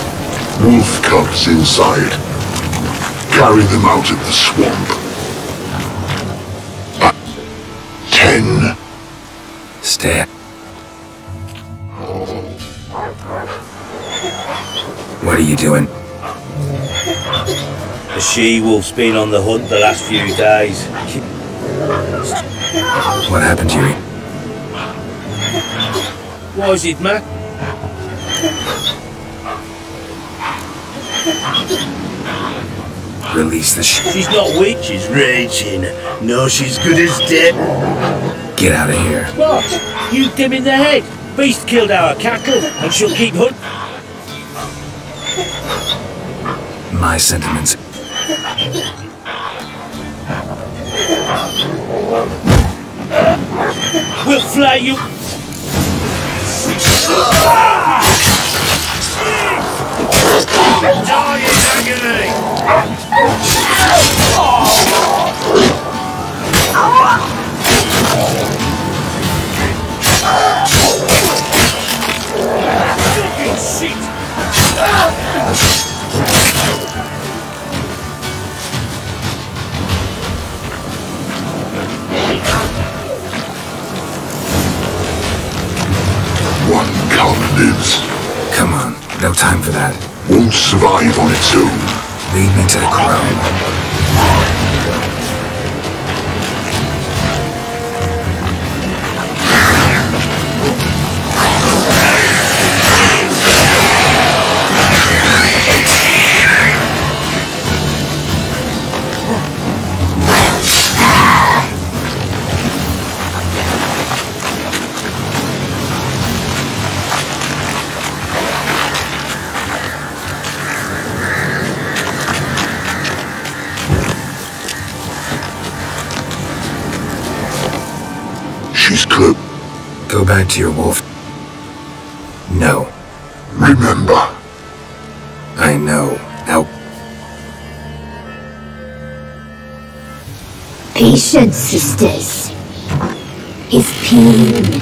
Speaker 2: Wolf cubs inside. Carry them out of the swamp. 10.
Speaker 3: Stay. What are you doing?
Speaker 5: The she-wolf's been on the hunt the last few days.
Speaker 3: What happened to you?
Speaker 5: What is it, Mac?
Speaker 3: Release the
Speaker 5: She's not weak, she's raging. No, she's good as dead.
Speaker 3: Get out of here.
Speaker 5: What? You dim in the head. Beast killed our cattle, and she'll keep hunting.
Speaker 3: My sentiments.
Speaker 5: We'll flay you. Die in agony. Fucking shit.
Speaker 2: One cub lives.
Speaker 3: Come on, no time for that.
Speaker 2: Won't survive on its own.
Speaker 3: Lead me to the Crone.
Speaker 2: She's close.
Speaker 3: Go back to your wolf. No.
Speaker 2: Remember.
Speaker 3: I know. Now.
Speaker 22: Patience, sisters. His pain.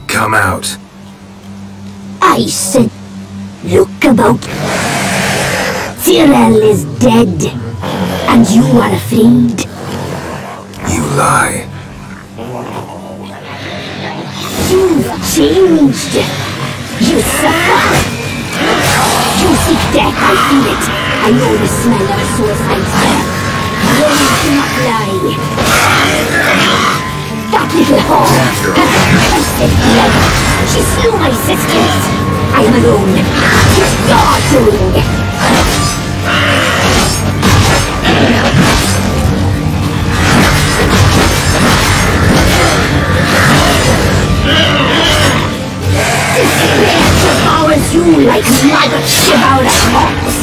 Speaker 3: Come out.
Speaker 22: I said, look about. Tyrell is dead, and you are afraid.
Speaker 3: You lie.
Speaker 22: You've changed. You suffer. You seek death, I feel it. I know the smell of a suicide's death. Words do not lie. That little whore. Cursed blood. She slew my sisters. I am alone. It's your doing. Devours you like maggots devour a corpse.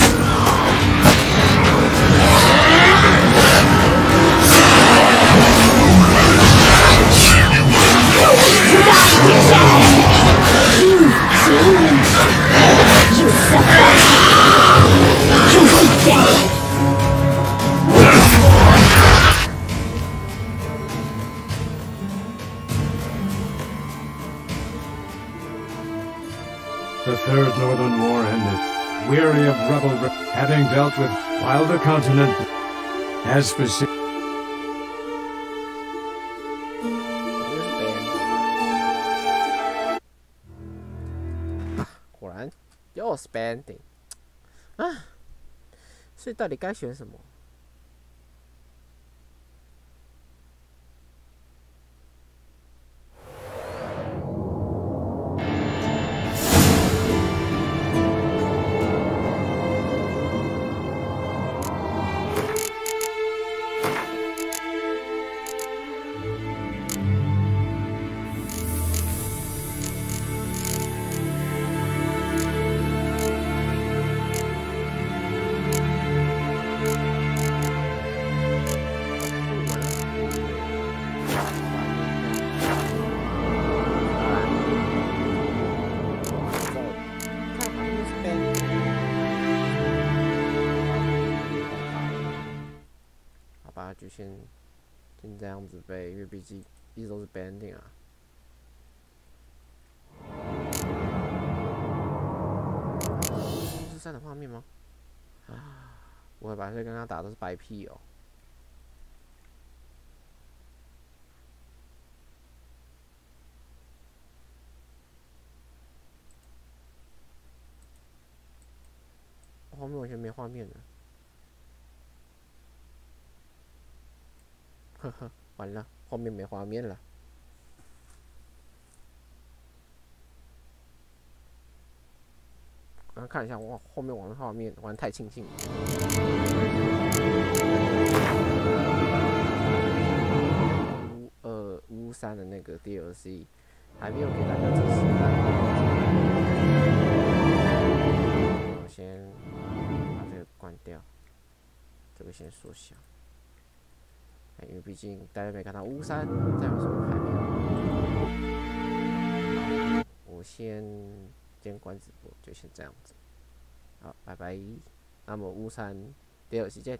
Speaker 22: You suffer. You seek death.
Speaker 21: The Third Northern War ended. Weary of rebel, having dealt with, while the continent has specific.
Speaker 1: 果然又 spending 啊！所以到底该选什么？就先这样子背，因为毕竟一直都是 banding 啊。是3的画面吗？啊，我会把这刚刚打的是白屁哦。后面完全没画面了。 呵呵，完了，后面没画面了。刚刚看一下，哇，后面网的画面玩太庆幸了。巫3的那个 DLC 还没有给大家测试看。我先把这个关掉，这个先缩小。 因为毕竟大家没看到巫3代表什么还没有。我先关直播，就先这样子。好，拜拜。那么巫3DLC见。